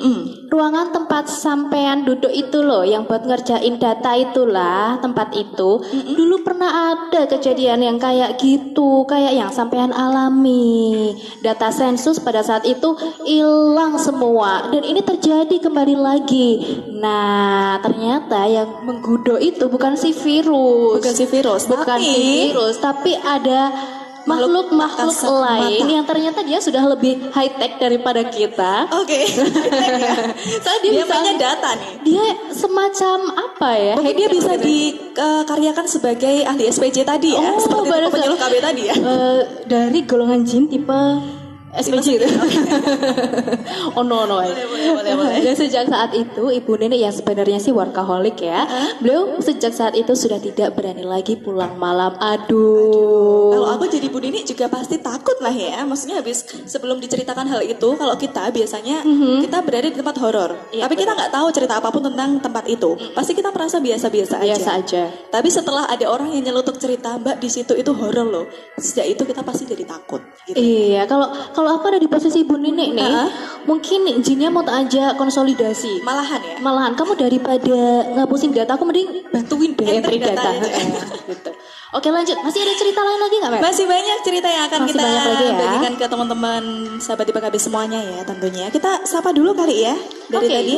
Ruangan tempat sampean duduk itu loh, yang buat ngerjain data itulah, tempat itu. Dulu pernah ada kejadian yang kayak gitu, kayak yang sampean alami. Data sensus pada saat itu hilang semua, dan ini terjadi kembali lagi. Nah, ternyata yang menggoda itu bukan si virus. Tapi ada makhluk-makhluk lain yang ternyata dia sudah lebih high tech daripada kita. Oke. Soalnya Dia punya data nih. Dia semacam apa ya? Mungkin dia bisa dikaryakan sebagai ahli SPJ tadi ya, seperti penyuluh KB tadi ya. Dari golongan jin tipe SPJ itu. Oh no. Boleh. Dan sejak saat itu Ibu Nini yang sebenarnya sih workaholic ya. Beliau sejak saat itu sudah tidak berani lagi pulang malam. Aduh. Kalau aku jadi Bu Nini juga pasti takut lah ya. Maksudnya habis sebelum diceritakan hal itu, kalau kita biasanya kita berada di tempat horor, tapi kita nggak tahu cerita apapun tentang tempat itu. Pasti kita merasa biasa aja. Tapi setelah ada orang yang nyelutuk cerita, Mbak di situ itu horor loh. Sejak itu kita pasti jadi takut. Gitu. Iya, kalau aku ada di posisi Ibu Nini nih, mungkin jinnya mau tak ajak konsolidasi. Malahan kamu daripada ngapusin data, aku mending bantuin deh entry data. Gitu. Oke lanjut, masih ada cerita lain lagi nggak Mbak? Masih banyak cerita yang akan Masih kita banyak lagi ya. bagikan ke teman-teman sahabat IPKB semuanya ya tentunya. Kita sapa dulu kali ya dari tadi.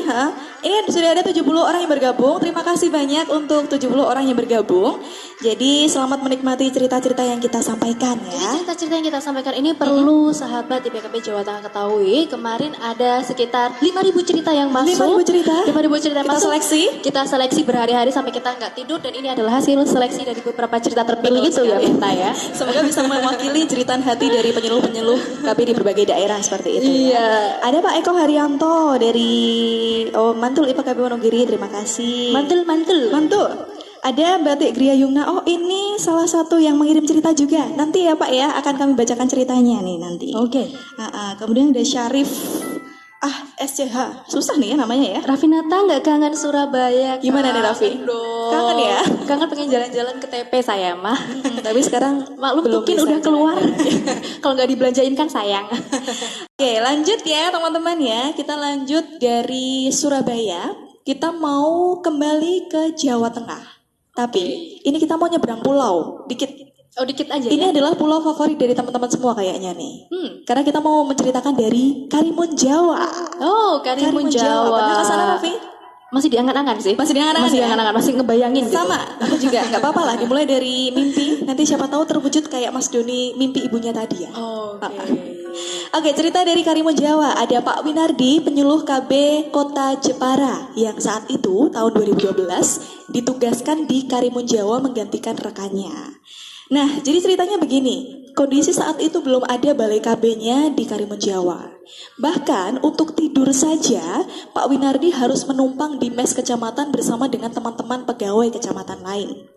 Ini sudah ada 70 orang yang bergabung. Terima kasih banyak untuk 70 orang yang bergabung. Jadi selamat menikmati cerita-cerita yang kita sampaikan ya. Jadi cerita-cerita yang kita sampaikan ini perlu sahabat IPKB Jawa Tengah ketahui. Kemarin ada sekitar 5.000 cerita yang masuk. 5.000 cerita? 5.000 cerita yang Kita masuk. seleksi? Kita seleksi berhari-hari sampai kita nggak tidur, dan ini adalah hasil seleksi dari beberapa cerita terpilih itu ya Minta ya. Semoga bisa mewakili jeritan hati dari penyuluh-penyuluh KB di berbagai daerah seperti itu ya. Iya. Ada Pak Eko Haryanto dari Mantul IPKB Wonogiri, terima kasih. Mantul. Ada Batik Gria Yungna. Oh, ini salah satu yang mengirim cerita juga. Nanti ya Pak ya, akan kami bacakan ceritanya nih nanti. Oke. Kemudian ada Syarif SCH. Susah nih ya namanya ya. Raffinata nggak kangen Surabaya? Gimana nih Raffi? Kangen ya? Kangen pengen jalan-jalan ke TP saya mah. Tapi sekarang Maklum belum mungkin bisa udah keluar. Kalau nggak dibelanjain kan sayang. Oke, lanjut ya teman-teman ya. Kita lanjut dari Surabaya. Kita mau kembali ke Jawa Tengah. Tapi ini kita mau nyebrang pulau dikit. Oh, dikit aja Ini ya. adalah pulau favorit dari teman-teman semua kayaknya nih. Karena kita mau menceritakan dari Karimun Jawa. Oh, Karimun Jawa. Pernah ke sana, Raffi? Masih diangan-angan sih. Masih diangan-angan Masih ya? diangan-angan, masih ngebayangin gitu. Sama, aku juga. Gak apa-apa lah, dimulai dari mimpi. Nanti siapa tahu terwujud kayak Mas Doni mimpi ibunya tadi ya. Oke, cerita dari Karimun Jawa. Ada Pak Winardi, penyuluh KB Kota Jepara, yang saat itu tahun 2012 ditugaskan di Karimun Jawa menggantikan rekannya. Nah, jadi ceritanya begini. Kondisi saat itu belum ada balai KB-nya di Karimun Jawa. Bahkan untuk tidur saja, Pak Winardi harus menumpang di mes kecamatan bersama dengan teman-teman pegawai kecamatan lain.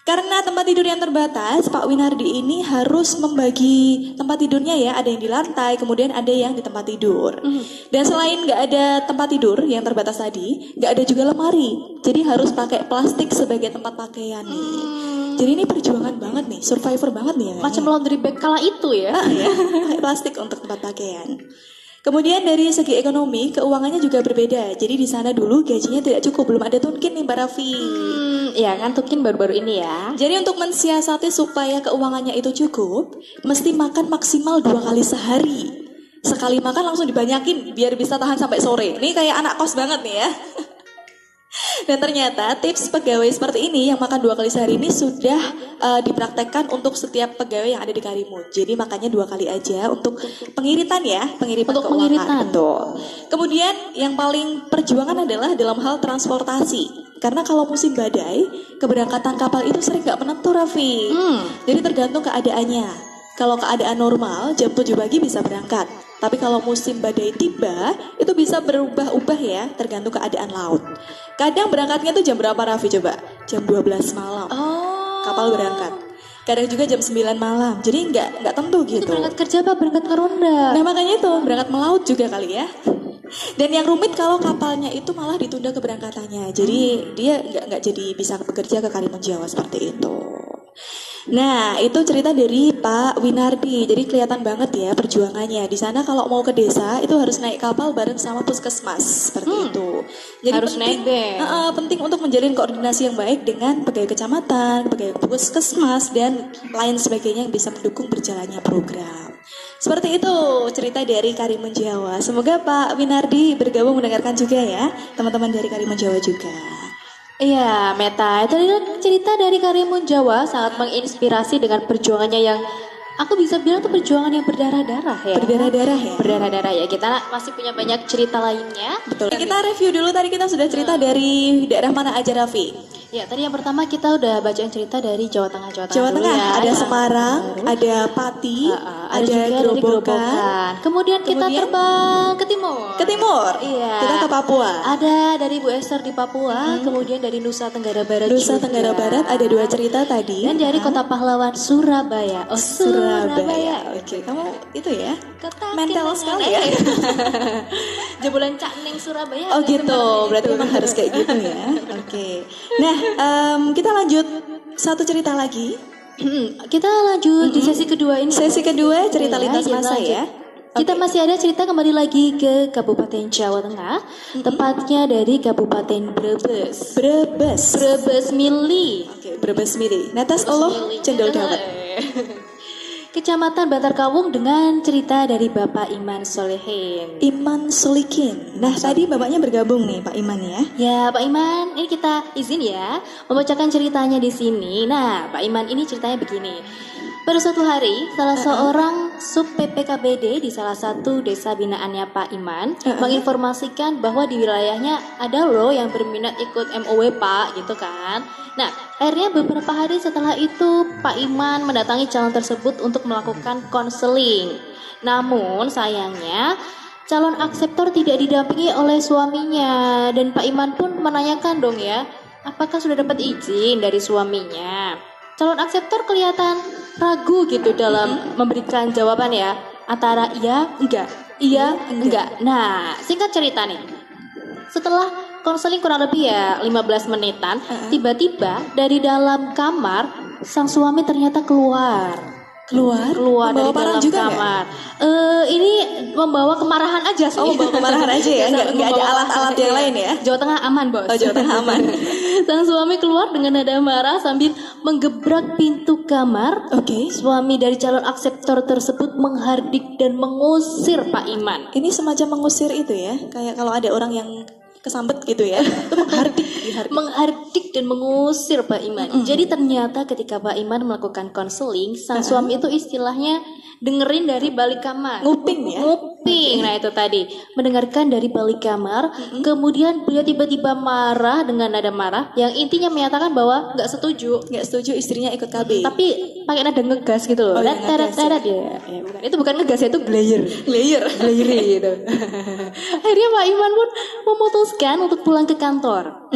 Karena tempat tidur yang terbatas, Pak Winardi ini harus membagi tempat tidurnya ya. Ada yang di lantai, kemudian ada yang di tempat tidur. Dan selain nggak ada tempat tidur yang terbatas tadi, nggak ada juga lemari. Jadi harus pakai plastik sebagai tempat pakaian nih. Jadi ini perjuangan banget nih, survivor banget nih ya. Macam laundry bag kala itu ya. Ya, pakai plastik untuk tempat pakaian. Kemudian dari segi ekonomi, keuangannya juga berbeda. Jadi di sana dulu gajinya tidak cukup, belum ada tunkin nih Mbak Raffi. Ya kan Tukin baru-baru ini ya. Jadi untuk mensiasati supaya keuangannya itu cukup, mesti makan maksimal 2 kali sehari. Sekali makan langsung dibanyakin biar bisa tahan sampai sore. Ini kayak anak kos banget nih ya. Dan ternyata tips pegawai seperti ini yang makan 2 kali sehari ini sudah dipraktekkan untuk setiap pegawai yang ada di Karimun. Jadi makannya 2 kali aja untuk pengiritan ya, pengiritan Untuk keuangan. pengiritan. Betul. Kemudian yang paling perjuangan adalah dalam hal transportasi. Karena kalau musim badai, keberangkatan kapal itu sering gak menentu, Raffi. Jadi tergantung keadaannya. Kalau keadaan normal, jam 7 pagi bisa berangkat. Tapi kalau musim badai tiba, itu bisa berubah-ubah ya, tergantung keadaan laut. Kadang berangkatnya tuh jam berapa, Raffi, coba? Jam 12 malam. Kapal berangkat. Kadang juga jam 9 malam. Jadi nggak tentu gitu. Berangkat kerja apa berangkat ke ronda? Nah makanya itu, berangkat melaut juga kali ya. Dan yang rumit kalau kapalnya itu malah ditunda keberangkatannya. Jadi dia nggak jadi bisa bekerja ke Karimun Jawa seperti itu. Nah, itu cerita dari Pak Winardi. Jadi kelihatan banget ya perjuangannya. Di sana kalau mau ke desa itu harus naik kapal bareng sama puskesmas seperti itu. Jadi Harus nebeng. penting untuk menjalin koordinasi yang baik dengan pegawai kecamatan, pegawai puskesmas dan lain sebagainya yang bisa mendukung berjalannya program. Seperti itu cerita dari Karimun Jawa. Semoga Pak Winardi bergabung mendengarkan juga ya, teman-teman dari Karimun Jawa juga. Iya, Meta. Itu adalah cerita dari Karimun Jawa, sangat menginspirasi dengan perjuangannya yang aku bisa bilang tuh perjuangan yang berdarah-darah ya. Berdarah-darah ya. Berdarah-darah ya. Kita masih punya banyak cerita lainnya. Betul. Kita review dulu, tadi kita sudah cerita dari daerah mana aja, Raffi? Ya, tadi yang pertama kita udah bacain cerita dari Jawa Tengah. Jawa dulu Tengah, ya. ada Yang Semarang, baru. ada Pati, Ada ada juga dari Gerobokan. Kemudian kita Kemudian terbang ke timur. Ke timur, Iya. kita ke Papua. Ada dari Bu Esther di Papua, kemudian dari Nusa Tenggara Barat Nusa juga. Tenggara Barat ada 2 cerita tadi. Dan dari Kota Pahlawan Surabaya. Oh, Surabaya. Oke, kamu itu ya. Kota Mental kenangan. sekali ya. Jebolan Cak Neng Surabaya. Oh ada gitu, sebenarnya. berarti memang harus kayak gitu ya. Oke. Nah, kita lanjut satu cerita lagi. Kita lanjut di sesi kedua ini. Sesi kedua cerita Iya, lintas kita masa lanjut. ya. Kita masih ada cerita kembali lagi ke Kabupaten Jawa Tengah, tepatnya dari Kabupaten Brebes. Brebes Mili. Oke, Brebes Mili. Netes Allah cendol dawet. Kecamatan Bantar Kawung dengan cerita dari Bapak Iman Solehin. Iman Solikin. Nah, tadi bapaknya bergabung nih, Pak Iman ya. Ya, Pak Iman, ini kita izin ya membacakan ceritanya di sini. Nah, Pak Iman ini ceritanya begini. Pada suatu hari, salah seorang sub PPKBD di salah satu desa binaannya Pak Iman menginformasikan bahwa di wilayahnya ada loh yang berminat ikut MOW Pak, gitu kan. Nah, akhirnya beberapa hari setelah itu Pak Iman mendatangi calon tersebut untuk melakukan konseling. Namun sayangnya calon akseptor tidak didampingi oleh suaminya, dan Pak Iman pun menanyakan dong ya, apakah sudah dapat izin dari suaminya. Calon akseptor kelihatan ragu gitu dalam memberikan jawaban ya, antara iya enggak. Nah, singkat cerita nih, setelah konseling kurang lebih ya 15 menitan, tiba-tiba dari dalam kamar sang suami ternyata keluar Membawa dari parang dalam juga kamar. Ini membawa kemarahan aja sih. Oh, membawa kemarahan aja ya, nggak ada alat-alat yang lain ya. Jawa Tengah aman, Bos. Oh, Jawa Tengah aman. Sang suami keluar dengan nada marah sambil menggebrak pintu kamar. Oke. Suami dari calon akseptor tersebut menghardik dan mengusir Pak Iman. Ini semacam mengusir itu ya, kayak kalau ada orang yang kesambet gitu ya, itu menghardik, Menghardik dan mengusir Pak Iman. Jadi ternyata ketika Pak Iman melakukan konseling, sang suami itu istilahnya dengerin dari balik kamar. Nguping ya? Nguping. Nah itu tadi, mendengarkan dari balik kamar. Kemudian beliau tiba-tiba marah dengan nada marah yang intinya menyatakan bahwa nggak setuju. Nggak setuju istrinya ikut KB. Tapi pakai nada ngegas gitu loh. Oh, iya, Teret ngegas, teret ya. Bukan. Itu bukan ngegas, itu glayer. Layer. Glayer gitu. Akhirnya Pak Iman pun memutuskan untuk pulang ke kantor.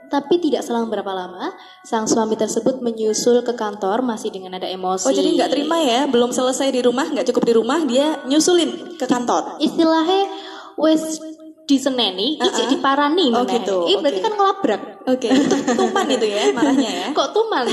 Tapi tidak selang berapa lama, sang suami tersebut menyusul ke kantor masih dengan nada emosi. Oh jadi nggak terima ya, belum selesai di rumah, nggak cukup di rumah, dia nyusulin ke kantor. Istilahnya wes diseneni, ijek diparani. Oh meneh. gitu, Berarti oke. kan ngelabrak. Oke, itu tuman itu ya marahnya ya. Kok tuman?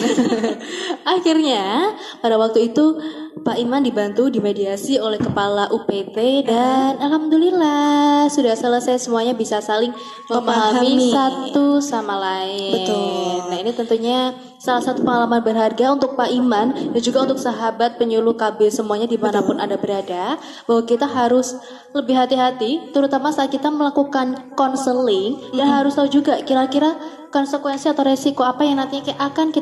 Akhirnya pada waktu itu Pak Iman dibantu dimediasi oleh kepala UPT dan alhamdulillah sudah selesai, semuanya bisa saling memahami Memahami. satu sama lain. Betul. Nah ini tentunya salah satu pengalaman berharga untuk Pak Iman dan juga untuk sahabat penyuluh KB semuanya dimanapun Anda berada, bahwa kita harus lebih hati-hati terutama saat kita melakukan konseling dan harus tahu juga kira-kira konsekuensi atau resiko apa yang nantinya akan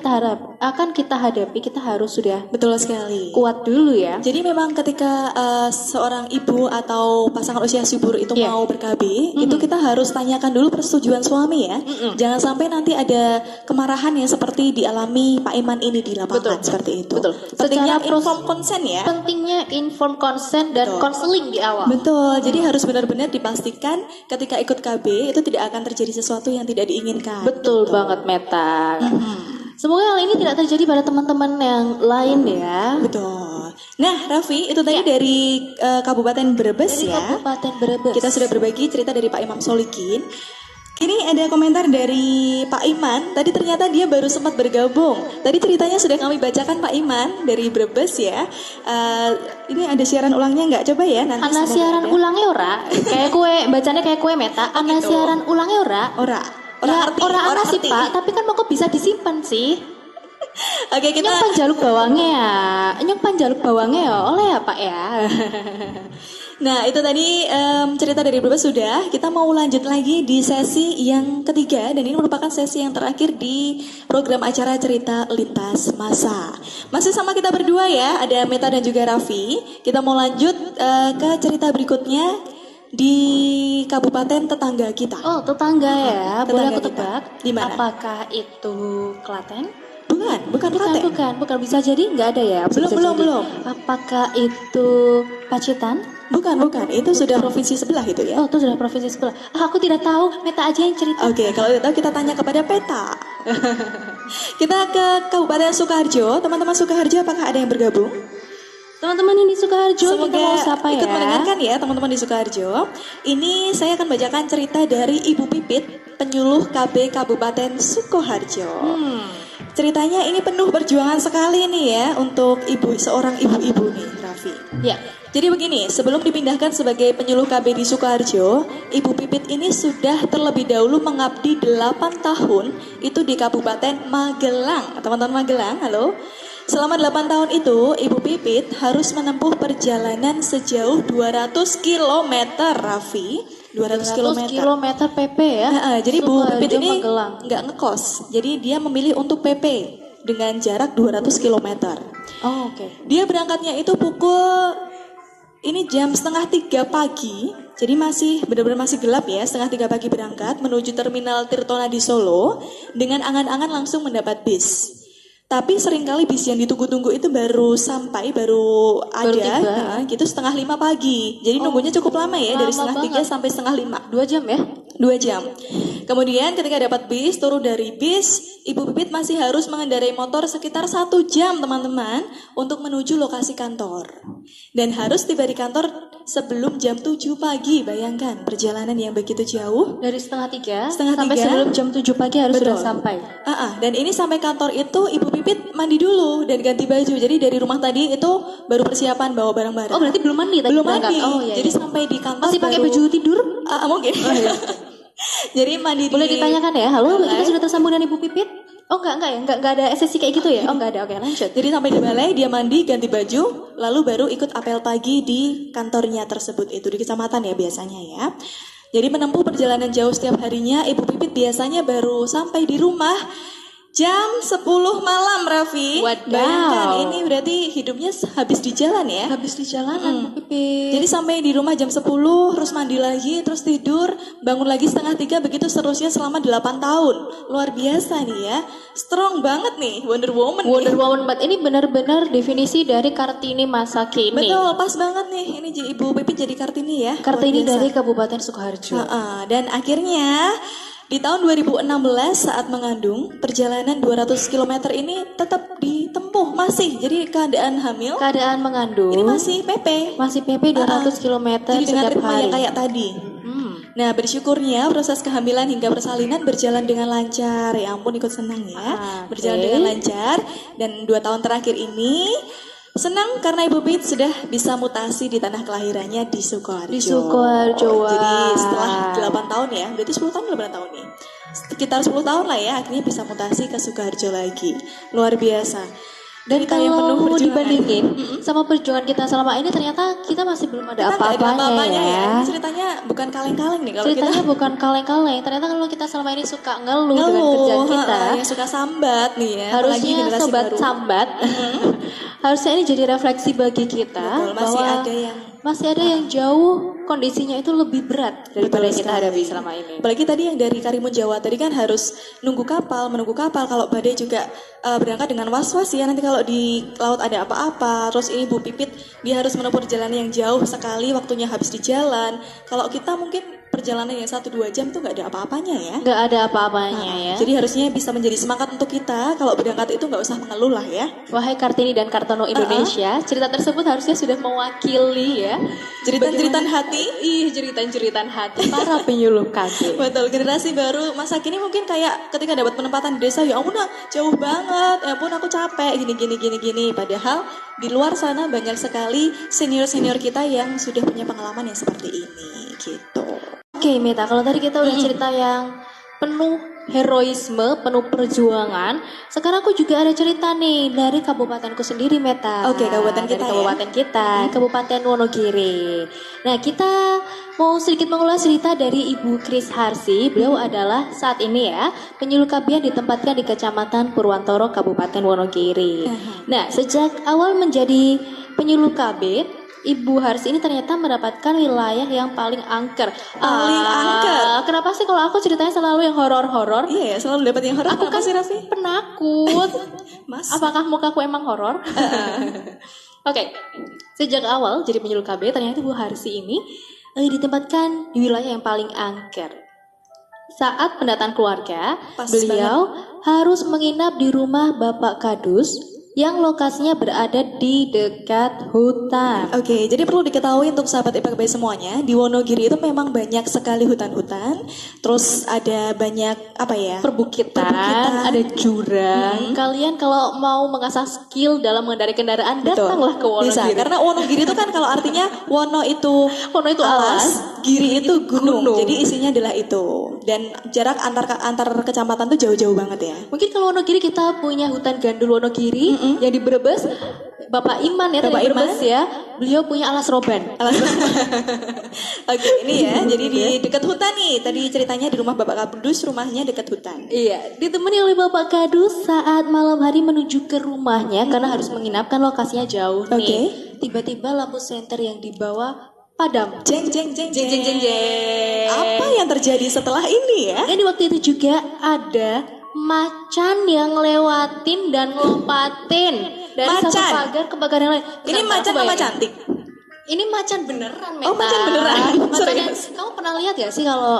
kita hadapi. Kita harus sudah Betul sekali. kuat dulu ya. Jadi memang ketika seorang ibu atau pasangan usia subur itu Iya. mau ber-KB, itu kita harus tanyakan dulu persetujuan suami ya. Jangan sampai nanti ada kemarahan yang seperti dialami Pak Iman ini di lapangan. Betul. Seperti itu. Betul. Pentingnya Secara inform consent ya. Pentingnya inform consent dan Betul. konseling di awal. Betul, jadi harus benar-benar dipastikan ketika ikut KB itu tidak akan terjadi sesuatu yang tidak diinginkan. Betul banget Meta. Semoga hal ini tidak terjadi pada teman-teman yang lain ya. Betul. Nah, Raffi, itu tadi dari Kabupaten Brebes Dari ya. Kabupaten Brebes. Kita sudah berbagi cerita dari Pak Imam Solikin. Kini ada komentar dari Pak Iman. Tadi ternyata dia baru sempat bergabung. Tadi ceritanya sudah kami bacakan Pak Iman dari Brebes ya. Ini ada siaran ulangnya nggak? Coba ya nanti. Ana semoga siaran ada. ulangnya ora. Kayak kue bacanya kayak kue Meta. Ana gitu. siaran ulangnya ora. Ora. Ya, Arti, ora ana sih arti. Pak, tapi kan kok bisa disimpan sih. Oke, kita Nyong panjaluk bawangnya ya. Nyong panjaluk bawangnya ya. Oleh ya Pak ya. Nah itu tadi cerita dari Brebes sudah. Kita mau lanjut lagi di sesi yang ketiga. Dan ini merupakan sesi yang terakhir di program acara Cerita Lintas Masa. Masih sama kita berdua ya. Ada Meta dan juga Raffi. Kita mau lanjut ke cerita berikutnya di kabupaten tetangga kita. Oh tetangga ya. Boleh Tetangga aku kita. tebak? Di mana? Apakah itu Klaten? Bukan Klaten. Bukan bisa jadi nggak ada ya. Belum, Bisa belum, jadi. belum. Apakah itu Pacitan? Bukan. Itu sudah provinsi sebelah itu ya. Oh itu sudah provinsi sebelah. Aku tidak tahu. Meta aja yang cerita. Oke, kalau tidak tahu kita tanya kepada Peta. Kita ke Kabupaten Sukoharjo. Teman-teman Sukoharjo apakah ada yang bergabung? Teman-teman ini Sukoharjo Semoga kita mau sapa ikut ya. mendengarkan ya teman-teman di Sukoharjo. Ini saya akan bacakan cerita dari Ibu Pipit, penyuluh KB Kabupaten Sukoharjo. Ceritanya ini penuh perjuangan sekali nih ya untuk seorang ibu-ibu nih, Raffi. Ya. Jadi begini, sebelum dipindahkan sebagai penyuluh KB di Sukoharjo, Ibu Pipit ini sudah terlebih dahulu mengabdi 8 tahun itu di Kabupaten Magelang. Teman-teman Magelang, halo. Selama 8 tahun itu, Ibu Pipit harus menempuh perjalanan sejauh 200 km, Raffi. 200 km. PP ya. Jadi Bu Sukoharjo, Pipit ini Magelang. nggak ngekos. Jadi dia memilih untuk PP dengan jarak 200 km. Oh oke. Dia berangkatnya itu pukul ini jam 2:30 pagi. Jadi masih benar-benar masih gelap ya. 2:30 pagi berangkat menuju terminal Tirtona di Solo dengan angan-angan langsung mendapat bis. Tapi seringkali bis yang ditunggu-tunggu itu baru ada tiba. gitu 4:30 pagi. Jadi nunggunya cukup lama ya, dari lama 4:30 banget. sampai 4:30. 2 jam ya. 2 jam. Kemudian ketika dapat bis, turun dari bis, Ibu Pipit masih harus mengendarai motor sekitar 1 jam teman-teman untuk menuju lokasi kantor. Dan harus tiba di kantor sebelum jam 7 pagi. Bayangkan perjalanan yang begitu jauh. Dari 2:30 Setengah sampai 3. sebelum jam 7 pagi harus Betul. sudah sampai. Dan ini sampai kantor itu Ibu Pipit mandi dulu dan ganti baju. Jadi dari rumah tadi itu baru persiapan bawa barang-barang. Oh berarti belum mandi tadi Belum berangkat? mandi. Oh iya. Jadi iya. sampai di kantor Masih pakai baru- baju tidur? Mungkin. Jadi mandi Boleh di ditanyakan ya, halo balai. kita sudah tersambung dengan Ibu Pipit? Oh enggak ya, enggak ada sesi kayak gitu ya? Oh enggak ada, oke lanjut. Jadi sampai di balai dia mandi, ganti baju, lalu baru ikut apel pagi di kantornya tersebut itu di kecamatan ya biasanya ya. Jadi menempuh perjalanan jauh setiap harinya, Ibu Pipit biasanya baru sampai di rumah jam 10 malam, Raffi. Wadaw. Bayangkan ini berarti hidupnya habis di jalan ya. Habis di jalanan, Bu Pipit. Jadi sampai di rumah jam 10, terus mandi lagi, terus tidur, bangun lagi setengah 3, begitu seterusnya selama 8 tahun. Luar biasa nih ya. Strong banget nih, Wonder Woman nih. Wonder Woman banget. Ini benar-benar definisi dari Kartini masa kini. Betul, pas banget nih. Ini Ibu Pipit jadi Kartini ya. Kartini Luar biasa. dari Kabupaten Sukoharjo. Dan akhirnya di tahun 2016 saat mengandung, perjalanan 200 km ini tetap ditempuh masih. Jadi keadaan hamil, Keadaan mengandung. ini masih PP. Masih PP 200 km Jadi dengan setiap ritme hari. yang kayak tadi. Nah, bersyukurnya proses kehamilan hingga persalinan berjalan dengan lancar. Ya ampun, ikut senang ya. Oke. Berjalan dengan lancar. Dan 2 tahun terakhir ini senang karena Ibu Pipit sudah bisa mutasi di tanah kelahirannya di Sukoharjo. Di Sukoharjo, wah. Jadi setelah 8 tahun ya, berarti 10 tahun atau berapa tahun nih? Sekitar 10 tahun lah ya, akhirnya bisa mutasi ke Sukoharjo lagi. Luar biasa. Dan Cerita yang penuh kalau perjuangan. dibandingin sama perjuangan kita selama ini, ternyata kita masih belum ada Kita nggak ada apa-apanya apa-apanya ya. Ini ceritanya bukan kaleng-kaleng nih kalau Ceritanya kita bukan kaleng-kaleng. Ternyata kalau kita selama ini suka ngeluh dengan kerjaan kita, yang suka sambat nih ya. apalagi harusnya generasi sobat baru. sambat, harusnya ini jadi refleksi bagi kita Betul, masih bahwa ada yang masih ada yang jauh kondisinya itu lebih berat daripada yang Betul kita sekali. hadapi selama ini. Apalagi tadi yang dari Karimun Jawa tadi kan harus menunggu kapal. Kalau badai juga berangkat dengan was-was ya. Nanti kalau di laut ada apa-apa. Terus ini Bu Pipit dia harus menempuh perjalanan yang jauh sekali. Waktunya habis di jalan. Kalau kita mungkin perjalanan yang 1-2 jam tuh nggak ada apa-apanya ya. Nggak ada apa-apanya ya. Jadi harusnya bisa menjadi semangat untuk kita. Kalau berangkat itu nggak usah mengeluh lah ya. Wahai Kartini dan Kartono Indonesia, cerita tersebut harusnya sudah mewakili ya. Jeritan-jeritan hati. Ih, jeritan-jeritan hati para penyuluh KB. Betul, generasi baru masa kini mungkin kayak ketika dapat penempatan di desa, ya ampun jauh banget, ya ampun aku capek, gini. Padahal di luar sana banyak sekali senior-senior kita yang sudah punya pengalaman yang seperti ini, gitu. Oke, Meta, kalau tadi kita udah cerita yang penuh heroisme, penuh perjuangan. Sekarang aku juga ada cerita nih dari kabupatenku sendiri, Meta. Oke, kabupaten kita dari ya. kabupaten kita, Kabupaten Wonogiri. Nah, kita mau sedikit mengulas cerita dari Ibu Kris Harsi. Beliau adalah saat ini ya penyuluh KB yang ditempatkan di Kecamatan Purwantoro, Kabupaten Wonogiri. Nah, sejak awal menjadi penyuluh KB, Ibu Harsi ini ternyata mendapatkan wilayah yang paling angker. Paling angker? Kenapa sih kalau aku ceritanya selalu yang horor-horor? Iya ya, selalu dapat yang horor. Aku Kenapa kan sih, Raffi? penakut. Mas. Apakah mukaku emang horor? Oke, sejak awal jadi penyuluh KB, ternyata Ibu Harsi ini ditempatkan di wilayah yang paling angker. Saat pendataan keluarga, Pas beliau harus menginap di rumah Bapak Kadus yang lokasinya berada di dekat hutan. Oke, jadi perlu diketahui untuk sahabat IPKB semuanya, di Wonogiri itu memang banyak sekali hutan-hutan, terus ada banyak apa ya? Perbukitan, ada jurang. Kalian kalau mau mengasah skill dalam mengendarai kendaraan, datanglah ke Wonogiri. Bisa, karena Wonogiri itu kan kalau artinya Wono itu alas, Giri itu gunung. gunung. Jadi isinya adalah itu. Dan jarak antar kecamatan tuh jauh-jauh banget ya. Mungkin kalau Wonogiri kita punya hutan gandul Wonogiri yang di Brebes, Bapak Iman ya, Bapak dari Brebes Iman. ya, beliau punya alas roban. Oke, ini ya. Jadi di dekat hutan nih. Tadi ceritanya di rumah Bapak Kadus, rumahnya dekat hutan. Iya, ditemani oleh Bapak Kadus saat malam hari menuju ke rumahnya karena harus menginapkan lokasinya jauh nih. Oke. Tiba-tiba lampu senter yang dibawa padam. Jeng. Apa yang terjadi setelah ini ya? Dan di waktu itu juga ada macan yang ngelewatin dan ngelompatin dari satu Macan? pagar ke pagar yang lain. Ini Bentar, macan aku apa bayangin. cantik? Ini macan beneran, Meta. Oh, macan beneran. Macan yang, Serius. kamu pernah lihat gak sih kalau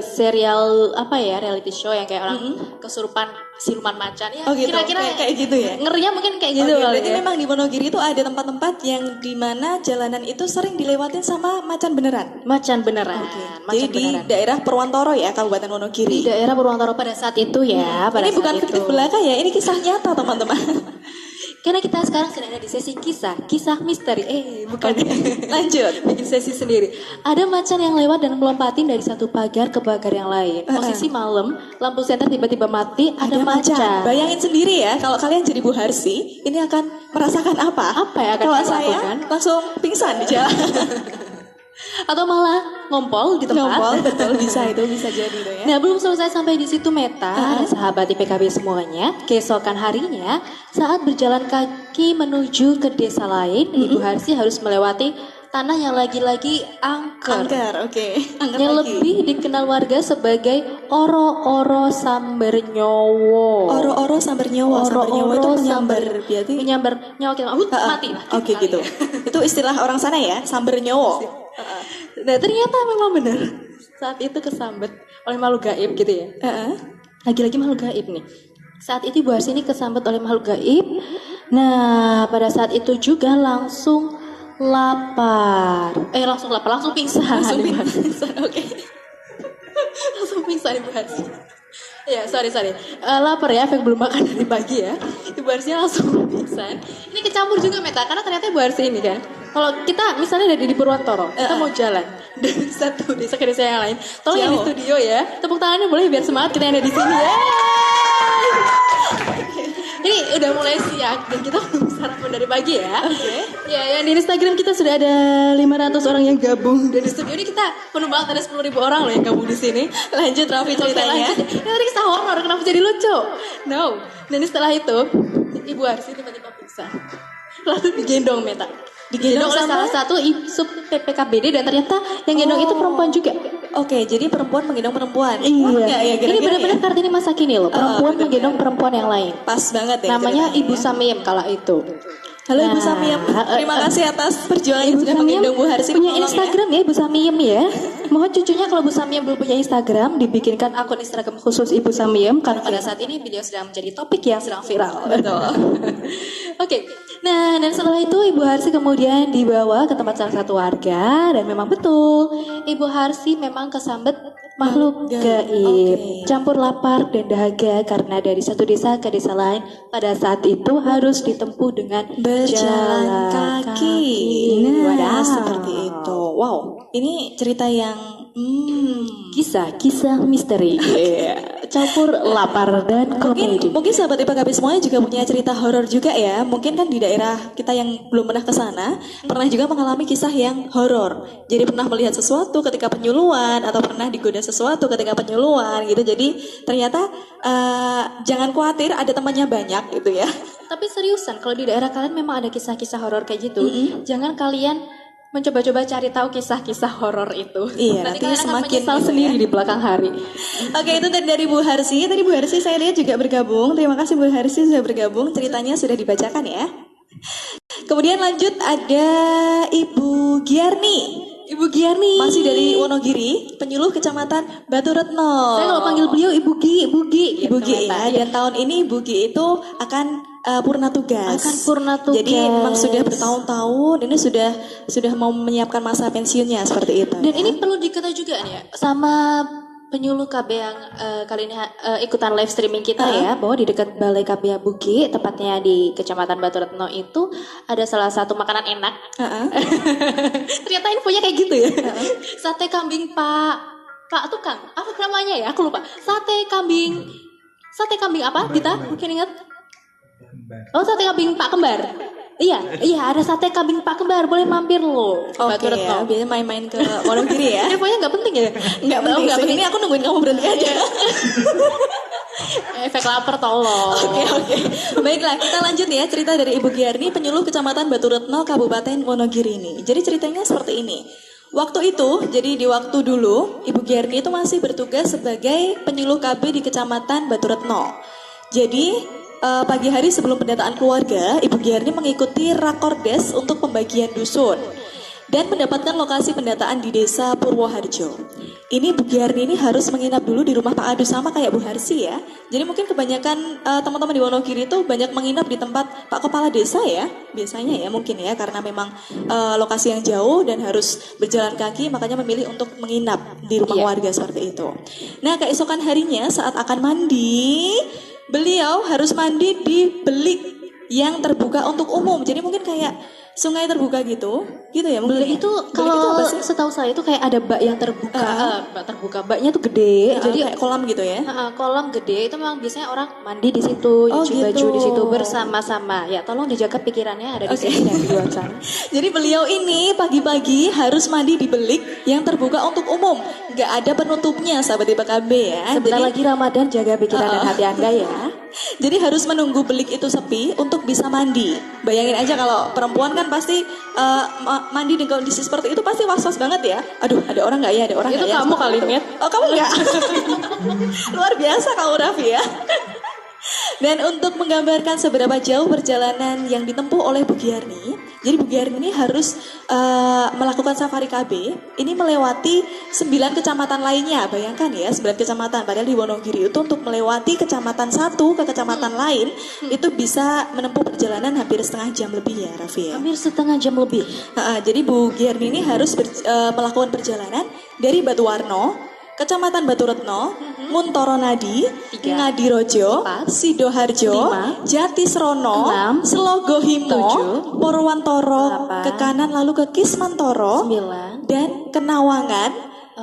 serial apa ya, reality show yang kayak orang kesurupan siluman macan ya? Oh gitu, Kira-kira kayak gitu ya? Ngerinya mungkin kayak gitu Oke, kali berarti ya. memang di Wonogiri itu ada tempat-tempat yang dimana jalanan itu sering dilewatin sama macan beneran. Macan beneran. Jadi Macan di beneran. daerah Purwantoro ya, Kabupaten Di Wonogiri. daerah Purwantoro pada saat itu ya, pada Ini saat bukan itu. ketitik belaka ya, ini kisah nyata teman-teman. Karena kita sekarang sedang ada di sesi kisah misteri. Bukan. Lanjut. Bikin sesi sendiri. Ada macan yang lewat dan melompatin dari satu pagar ke pagar yang lain. Posisi malam, lampu senter tiba-tiba mati, ada macan. Bayangin sendiri ya, kalau kalian jadi Bu Harsi, ini akan merasakan apa? Apa yang akan kalau kalian saya lakukan? langsung pingsan di jalan. Atau malah ngompol di tempat. Ngompol, betul, bisa jadi itu ya. Nah, belum selesai sampai di situ Meta, sahabat IPKB semuanya. Keesokan harinya, saat berjalan kaki menuju ke desa lain, Ibu Harsi harus melewati tanah yang lagi-lagi angker. Oke. Yang lebih dikenal warga sebagai oro-oro samber nyowo. Oro-oro sambar nyawa. Sambar nyawa itu menyambar, berarti menyambar nyawa kita mati. Oke, gitu. Itu istilah orang sana ya, sambar nyawa. Nah, ternyata memang benar. Saat itu kesambet oleh makhluk gaib gitu ya. Lagi-lagi makhluk gaib nih. Saat itu Ibu Harsi ini kesambet oleh makhluk gaib. Nah, pada saat itu juga langsung langsung pingsan. Oke. Langsung pingsan Ibu Harsi. Ya, sorry. Lapar ya, efek belum makan dari pagi ya. Ibu Harsi langsung pingsan. Ini kecampur juga Meta, karena ternyata Ibu Harsi ini kan. Kalau kita misalnya dari di Purwantoro, kita mau jalan dari satu desa ke desa yang lain. Tolong yang di studio ya, tepuk tangannya boleh biar semangat kita yang ada di sini ya. Ini udah mulai siang dan kita belum sarapan dari pagi ya. Oke. Ya, yang di Instagram kita sudah ada 500 orang yang gabung. Dan di studio ini kita penuh banget, ada 10.000 orang loh yang gabung di sini. Lanjut Raffi ceritanya. Oke, lanjut. Ya, tadi kisah horor, kenapa jadi lucu? No. Dan setelah itu, Ibu Harsi tiba-tiba pingsan. Lalu digendong Meta. Digendong oleh salah satu sub PPKBD, dan ternyata yang gendong itu perempuan juga. Oke, jadi perempuan menggendong perempuan. Iya. Ini benar-benar Kartini masa kini loh. Perempuan menggendong perempuan yang lain. Pas banget ya. Namanya ceritanya. Ibu Samiem kala itu. Halo Ibu Samiem, terima kasih atas perjuangan yang sudah menggendong Bu Harsi. Punya Tolong Instagram ya Ibu Samiem ya. Mohon cucunya kalau Bu Samiem belum punya Instagram, dibikinkan akun Instagram khusus Ibu Samiem, karena pada saat ini beliau sedang menjadi topik yang sedang viral. Betul. Oke. Nah, dan setelah itu Ibu Harsi kemudian dibawa ke tempat salah satu warga, dan memang betul Ibu Harsi memang kesambet makhluk gaib. Campur lapar dan dahaga karena dari satu desa ke desa lain pada saat itu harus ditempuh dengan Berjalan kaki. Nah, Wadaw. seperti itu. Wow, ini cerita yang Kisah misteri. Campur lapar dan komedi. Mungkin sahabat IPKB semuanya juga punya cerita horor juga ya. Mungkin kan di daerah kita yang belum pernah ke sana, pernah juga mengalami kisah yang horor. Jadi pernah melihat sesuatu ketika penyuluhan, atau pernah digoda sesuatu ketika penyuluhan gitu. Jadi ternyata jangan khawatir, ada temannya banyak gitu ya. Tapi seriusan, kalau di daerah kalian memang ada kisah-kisah horor kayak gitu, jangan kalian mencoba-coba cari tahu kisah-kisah horor itu. Iya, nanti nanti kalian akan semakin menyesal gitu sendiri ya. di belakang hari. Oke, itu tadi dari Bu Harsi. Tadi Bu Harsi saya lihat juga bergabung. Terima kasih Bu Harsi sudah bergabung. Ceritanya sudah dibacakan ya. Kemudian lanjut ada Ibu Giarni. Ibu Giarni. Masih dari Wonogiri, penyuluh Kecamatan Batu Retno. Saya kalau panggil beliau Ibu Gi. Ibu Gi ya. Dan tahun ini Ibu Gi itu akan purna tugas. Akan purna tugas. Jadi memang sudah bertahun-tahun, ini sudah mau menyiapkan masa pensiunnya seperti itu. Dan ini perlu diketahui juga nih ya, sama penyuluh KB yang kali ini ikutan live streaming kita ya, bahwa di dekat Balai KB Buki, tepatnya di Kecamatan Batu Retno itu ada salah satu makanan enak. Ternyata infonya kayak gitu ya. Sate kambing Pak Tukang. Apa namanya ya? Aku lupa. Sate kambing apa? Dita, mungkin ingat? Oh, sate kambing Pak Kembar. Iya, ada sate kambing Pak Kembar, boleh mampir loh. Oke ya, biasanya main-main ke Wonogiri ya. Infonya nggak penting ya? Nggak penting. Ini aku nungguin kamu berhenti aja. Efek lapar tolong. Oke. Baiklah, kita lanjut ya cerita dari Ibu Giarni, penyuluh Kecamatan Batu Retno, Kabupaten Wonogiri ini. Jadi ceritanya seperti ini. Waktu itu, jadi di waktu dulu, Ibu Giarni itu masih bertugas sebagai penyuluh KB di Kecamatan Batu Retno. Jadi pagi hari sebelum pendataan keluarga, Ibu Giarni mengikuti rakordes untuk pembagian dusun dan mendapatkan lokasi pendataan di desa Purwoharjo. Ini Bu Giarni ini harus menginap dulu di rumah Pak Adu, sama kayak Bu Harsi ya. Jadi mungkin kebanyakan teman-teman di Wonogiri itu banyak menginap di tempat Pak Kepala Desa ya, biasanya ya mungkin ya, karena memang lokasi yang jauh dan harus berjalan kaki, makanya memilih untuk menginap di rumah warga seperti itu. Nah, keesokan harinya saat akan mandi, beliau harus mandi di belik yang terbuka untuk umum. Jadi mungkin kayak sungai terbuka gitu ya mungkin. Belik ya? itu Belik kalau apa sih? setahu saya itu kayak ada bak yang terbuka. Bak terbuka, baknya tuh gede. Jadi Jadi kayak kolam gitu ya. kolam gede itu memang biasanya orang mandi di situ, Oh, nyuci gitu. baju di situ bersama-sama. Ya tolong dijaga pikirannya ada di Oke. sini dan di luar sana. Jadi beliau ini pagi-pagi harus mandi di belik yang terbuka untuk umum. Nggak ada penutupnya sahabat IPKB ya. Sebentar Jadi lagi Ramadan, jaga pikiran dan hati Anda ya. Jadi harus menunggu belik itu sepi untuk bisa mandi. Bayangin aja kalau perempuan kan pasti mandi di kondisi seperti itu pasti was-was banget ya. Aduh, ada orang nggak ya? Ada orang Itu nggak ya? kamu kali, Met. Oh, kamu nggak? Luar biasa kamu, Raffi ya. Dan untuk menggambarkan seberapa jauh perjalanan yang ditempuh oleh Bu Giarni, jadi Bu Giarni ini harus melakukan safari KB, ini melewati 9 kecamatan lainnya. Bayangkan ya, 9 kecamatan. Padahal di Wonogiri itu untuk melewati kecamatan satu ke kecamatan lain, itu bisa menempuh perjalanan hampir setengah jam lebih ya, Raffi ya. Hampir setengah jam lebih. Jadi Bu Giarni ini harus melakukan perjalanan dari Batuwarno, Kecamatan Baturetno, Muntoro Nadi, 3, Ngadirojo, 4, Sidoharjo, 5, Jatisrono, 6, Selogohimo, 7, Purwantoro, 8, ke kanan lalu ke Kismantoro, 9. dan Kenawangan,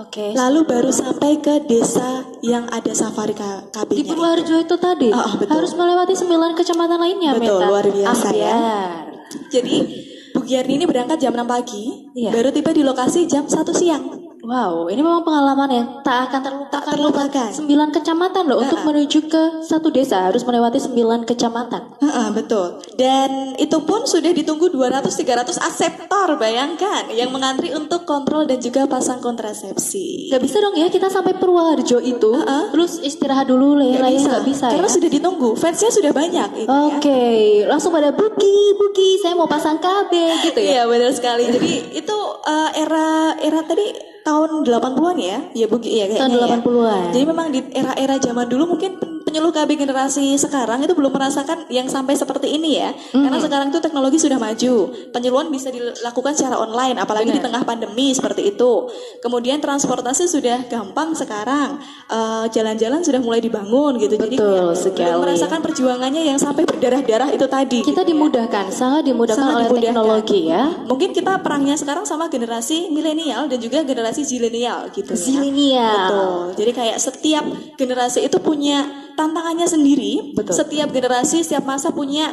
Oke. lalu baru sampai ke desa yang ada safari Di KB-nya. Purworejo itu tadi betul. harus melewati 9 kecamatan lainnya, Betul, Meta. luar biasa ya. Ambiar. Jadi Bu Giarni ini berangkat jam 6 pagi, Iya. baru tiba di lokasi jam 1 siang. Wow, ini memang pengalaman yang tak akan terlupakan. Tak terlupakan. 9 kecamatan loh untuk menuju ke satu desa harus melewati 9 kecamatan. Betul. Dan itu pun sudah ditunggu 200-300 aseptor, bayangkan, yang mengantri untuk kontrol dan juga pasang kontrasepsi. Gak bisa dong ya kita sampai Purworejo itu terus istirahat dulu nggak bisa karena ya. sudah ditunggu, fansnya sudah banyak. Itu Oke, langsung pada Buki, saya mau pasang KB gitu ya. Iya benar sekali. Jadi itu era tadi tahun 80-an ya? Ya Buki, iya kayaknya. Tahun 80-an. Jadi memang di era-era zaman dulu mungkin penyuluh KB generasi sekarang itu belum merasakan yang sampai seperti ini ya. Karena sekarang itu teknologi sudah maju. Penyuluhan bisa dilakukan secara online, apalagi di tengah pandemi seperti itu. Kemudian transportasi sudah gampang sekarang. Jalan-jalan sudah mulai dibangun gitu. Jadi Betul belum sekali. merasakan perjuangannya yang sampai berdarah-darah itu tadi. Kita dimudahkan, sangat dimudahkan oleh teknologi ya. Mungkin kita perangnya sekarang sama generasi milenial dan juga generasi zilenial gitu ya. Zilenial. Betul. Jadi kayak setiap generasi itu punya tantangannya sendiri. Betul. Setiap generasi, setiap masa punya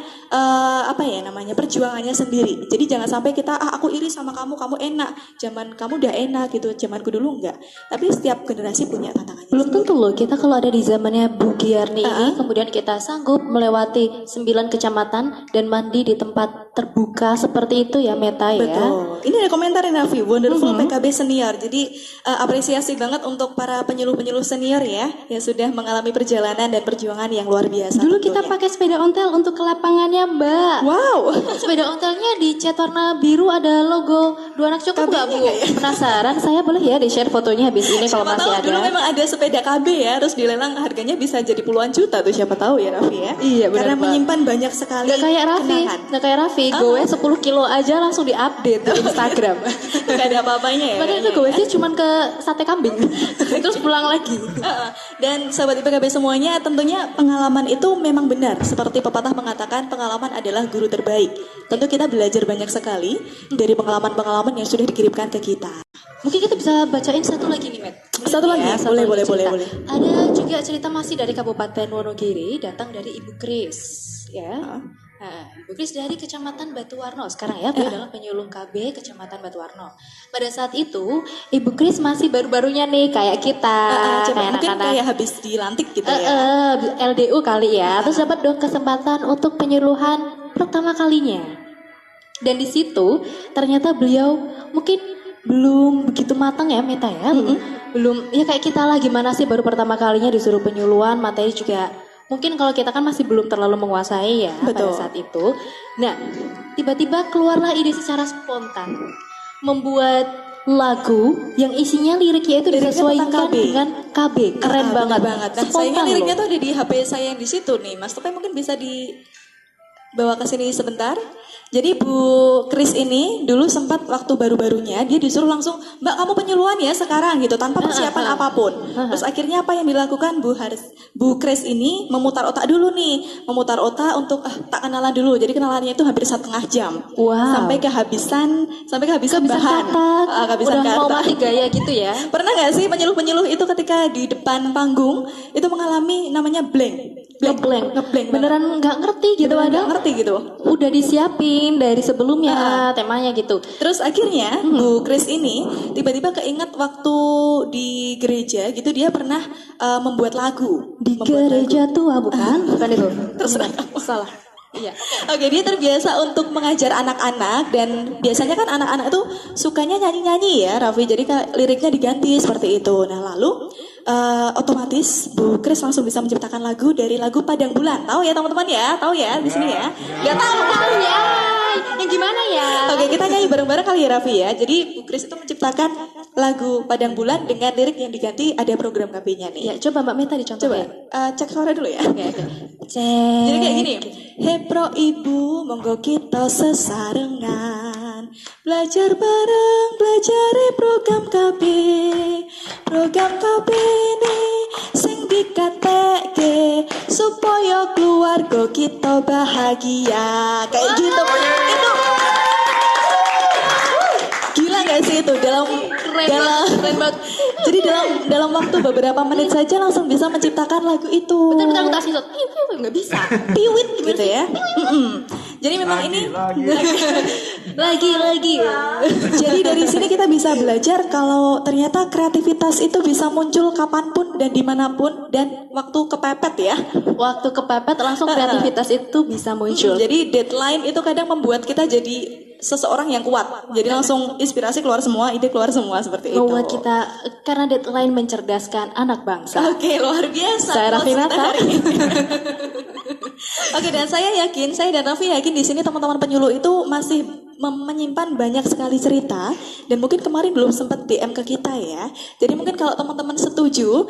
perjuangannya sendiri. Jadi jangan sampai kita aku iri sama kamu enak. Zaman kamu udah enak gitu. Zamanku dulu enggak. Tapi setiap generasi punya tantangannya. Belum tentu loh kita kalau ada di zamannya Bu Giarni ini kemudian kita sanggup melewati 9 kecamatan dan mandi di tempat terbuka seperti itu ya Meta ya. Betul. Ini ada komentar Raffi, wonderful PKB senior. Jadi apresiasi banget untuk para penyuluh-penyuluh senior ya yang sudah mengalami perjalanan dan perjuangan yang luar biasa. Dulu kita tentunya. pakai sepeda ontel untuk ke lapangannya Mbak. Wow. Sepeda ontelnya di cat warna biru ada logo dua anak cukup nggak Bu? KB-nya ya? Penasaran? Saya boleh ya di share fotonya habis ini kalau Siapa masih tahu ada. dulu memang ada sepeda KB ya, terus dilelang harganya bisa jadi puluhan juta tuh siapa tahu ya Raffi ya. Iya, benar, Karena Mbak. menyimpan banyak sekali. Nggak kayak Raffi, kenangan. nggak kayak Raffi. Gowe 10 kilo aja langsung diupdate di Instagram. Gak ada apa-apanya ya. Padahal itu gowe sih cuman ke sate kambing, terus pulang lagi. Dan sahabat IPKB semuanya, tentunya pengalaman itu memang benar. Seperti pepatah mengatakan, pengalaman adalah guru terbaik. Tentu kita belajar banyak sekali dari pengalaman-pengalaman yang sudah dikirimkan ke kita. Mungkin kita bisa bacain satu lagi nih, Met. Satu lagi? Satu Boleh. cerita. Ada juga cerita masih dari Kabupaten Wonogiri, datang dari Ibu Kris, ya. Nah, Ibu Kris dari Kecamatan Batuwarno sekarang ya, beliau adalah penyuluh KB Kecamatan Batuwarno. Pada saat itu, Ibu Kris masih baru-barunya nih kayak kita, kayak Mungkin anak-anak kayak habis dilantik gitu ya. LDU kali ya. Terus dapat dong kesempatan untuk penyuluhan pertama kalinya. Dan di situ ternyata beliau mungkin belum begitu matang ya Meta ya. Belum ya kayak kita lah, gimana sih baru pertama kalinya disuruh penyuluhan, materi juga mungkin kalau kita kan masih belum terlalu menguasai ya. Betul. Pada saat itu. Nah, tiba-tiba keluarlah ide secara spontan membuat lagu yang isinya liriknya itu Liriknya disesuaikan tentang KB. dengan KB. Keren Bener banget. banget. Dan Spontan sayangnya liriknya loh. tuh ada di HP saya yang di situ nih, Mas. Tapi mungkin bisa di bawa ke sini sebentar. Jadi Bu Kris ini dulu sempat waktu baru-barunya dia disuruh langsung, Mbak kamu penyuluhan ya sekarang gitu tanpa persiapan apapun. Terus akhirnya apa yang dilakukan Bu Kris ini memutar otak dulu nih, memutar otak untuk tak kenalan dulu. Jadi kenalannya itu hampir 1,5 jam. Wow. Sampai kehabisan bahan. Kehabisan Udah mau kata. mati gaya gitu ya. Pernah nggak sih penyuluh-penyuluh itu ketika di depan panggung itu mengalami namanya blank. Ngeblank. Beneran nggak ngerti gitu, Beneran ada nggak ngerti gitu. udah disiapin dari sebelumnya temanya gitu. Terus akhirnya Bu Kris ini tiba-tiba keinget waktu di gereja gitu dia pernah membuat lagu Di gereja tua bukan? Bukan itu. Terserah Salah. Iya. Oke, dia terbiasa untuk mengajar anak-anak dan biasanya kan anak-anak tuh sukanya nyanyi-nyanyi ya, Raffi. Jadi liriknya diganti seperti itu. Nah, lalu otomatis Bu Kris langsung bisa menciptakan lagu dari lagu Padang Bulan. Tahu ya teman-teman ya? Tahu ya di sini ya? Gak tahu ya. Yang gimana ya? Oke, kita nyanyi bareng-bareng kali ya Raffi ya. Jadi Bu Kris itu menciptakan lagu Padang Bulan dengan lirik yang diganti ada program KB-nya nih. Ya, coba Mbak Meta dicontohin. Coba cek suara dulu ya. Oke. Cek. Jadi kayak gini. Hepro ibu, monggo kita sesarengan. Belajar bareng, belajar program KB. Program KB nih sing dikatekke supaya keluarga kita bahagia. Kayak gitu. Itu gila gak sih itu Keren banget. jadi dalam waktu beberapa menit saja langsung bisa menciptakan lagu itu. Bentar aku kasih shot. Nggak bisa. Piwit gitu ya. Jadi memang ini Lagi. jadi dari sini kita bisa belajar kalau ternyata kreativitas itu bisa muncul kapanpun dan dimanapun dan waktu kepepet ya. Waktu kepepet langsung kreativitas itu bisa muncul. Jadi deadline itu kadang membuat kita jadi seseorang yang kuat. Jadi langsung inspirasi keluar semua, ide keluar semua seperti itu. Membuat kita karena deadline mencerdaskan anak bangsa. Oke, luar biasa. Saya Raffi Nata. Oke, dan saya dan Raffi yakin di sini teman-teman penyuluh itu masih menyimpan banyak sekali cerita dan mungkin kemarin belum sempat DM ke kita ya. Jadi mungkin kalau teman-teman setuju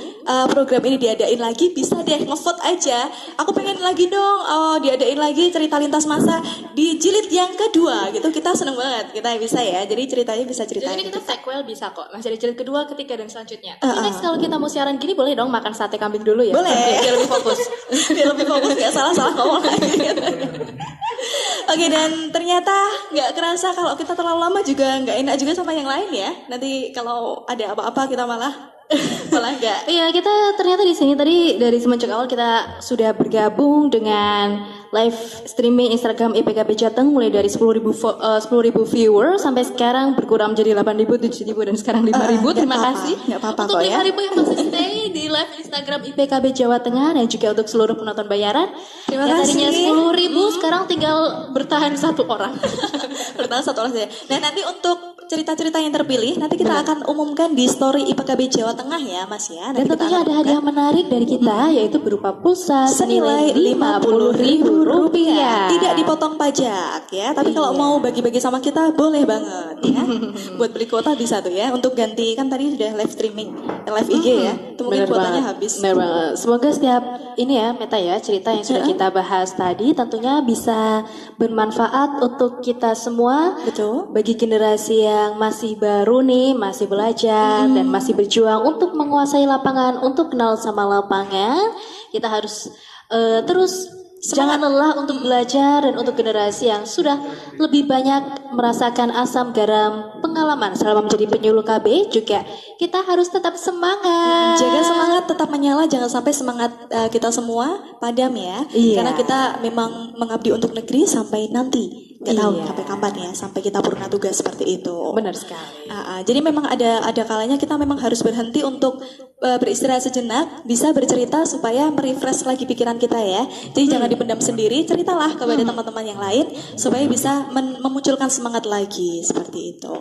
program ini diadain lagi bisa deh ngevote aja. Aku pengen lagi dong diadain lagi cerita lintas masa di jilid yang kedua gitu. Kita seneng banget kita bisa ya. Jadi ceritanya bisa Jadi ceritain. ini kita sequel bisa kok. Masih ada jilid kedua, ketiga dan selanjutnya. Tapi next kalau kita mau siaran gini boleh dong makan sate kambing dulu ya. Boleh. Biar lebih fokus. Biar lebih fokus gak salah ngomong lagi. Oke, dan ternyata nggak kerasa kalau kita terlalu lama juga nggak enak juga sama yang lain ya. Nanti kalau ada apa-apa kita malah nggak. Iya, kita ternyata di sini tadi dari semenjak awal kita sudah bergabung dengan live streaming Instagram IPKB Jateng mulai dari 10.000 viewer sampai sekarang berkurang menjadi 8.000, 7.000 dan sekarang 5.000. Terima kasih nggak apa-apa untuk kok ya. 5.000 yang masih stay di live Instagram IPKB Jawa Tengah dan juga untuk seluruh penonton bayaran. Terima yang kasih. tadinya 10.000 sekarang tinggal bertahan satu orang. Bertahan satu orang saja. Nah, nanti untuk cerita-cerita yang terpilih nanti kita akan umumkan di story IPKB Jawa Tengah ya Mas ya. Dan Nanti kita tentunya akan ada hadiah menarik dari kita yaitu berupa pulsa senilai Rp50.000. Tidak dipotong pajak ya. Tapi kalau mau bagi-bagi sama kita boleh banget ya. Buat beli kuota bisa tuh ya. Untuk ganti kan tadi sudah live streaming, live IG ya. Itu mungkin Bener kuotanya banget. habis. Bener banget. Semoga setiap ini ya Meta ya cerita yang sudah kita bahas tadi tentunya bisa bermanfaat untuk kita semua. Betul. Bagi generasi yang masih baru nih, masih belajar dan masih berjuang untuk menguasai lapangan, untuk kenal sama lapangan, kita harus terus jangan lelah untuk belajar. Dan untuk generasi yang sudah lebih banyak merasakan asam garam pengalaman selama menjadi penyuluh KB juga kita harus tetap semangat. Jaga semangat, tetap menyala, jangan sampai semangat kita semua padam ya. Iya. Karena kita memang mengabdi untuk negeri sampai nanti. Gak tahu Iya. sampai kapan ya, sampai kita purna tugas seperti itu. Benar sekali. Jadi memang ada kalanya kita memang harus berhenti untuk beristirahat sejenak, bisa bercerita supaya merefresh lagi pikiran kita ya. Jadi jangan dipendam sendiri, ceritalah kepada teman-teman yang lain supaya bisa memunculkan semangat lagi seperti itu.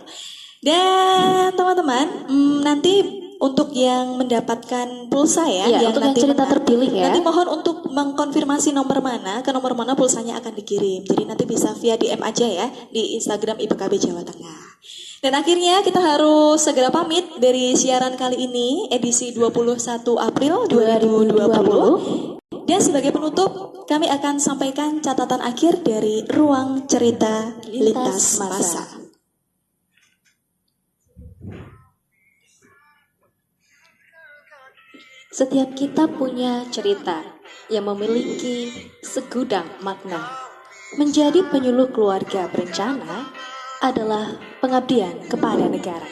Dan teman-teman, nanti untuk yang mendapatkan pulsa ya, Iya, untuk yang cerita menang, terpilih ya. nanti mohon untuk mengkonfirmasi nomor mana, ke nomor mana pulsanya akan dikirim. Jadi nanti bisa via DM aja ya di Instagram IPKB Jawa Tengah. Dan akhirnya kita harus segera pamit dari siaran kali ini edisi 21 April 2020. Dan sebagai penutup, kami akan sampaikan catatan akhir dari Ruang Cerita Lintas Masa. Setiap kita punya cerita yang memiliki segudang makna. Menjadi penyuluh keluarga berencana adalah pengabdian kepada negara.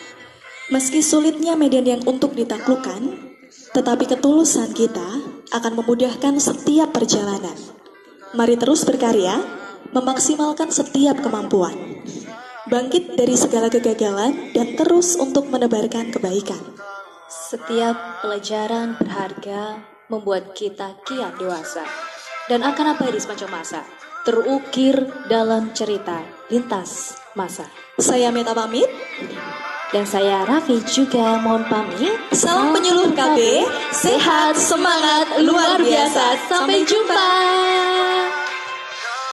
Meski sulitnya medan yang untuk ditaklukkan, tetapi ketulusan kita akan memudahkan setiap perjalanan. Mari terus berkarya, memaksimalkan setiap kemampuan. Bangkit dari segala kegagalan dan terus untuk menebarkan kebaikan. Setiap pelajaran berharga membuat kita kian dewasa. Dan akan abadi sepanjang masa, terukir dalam cerita lintas masa. Saya Meta pamit. Dan saya Raffi juga mohon pamit. Salam penyuluh KB, sehat, semangat, luar biasa. Sampai jumpa.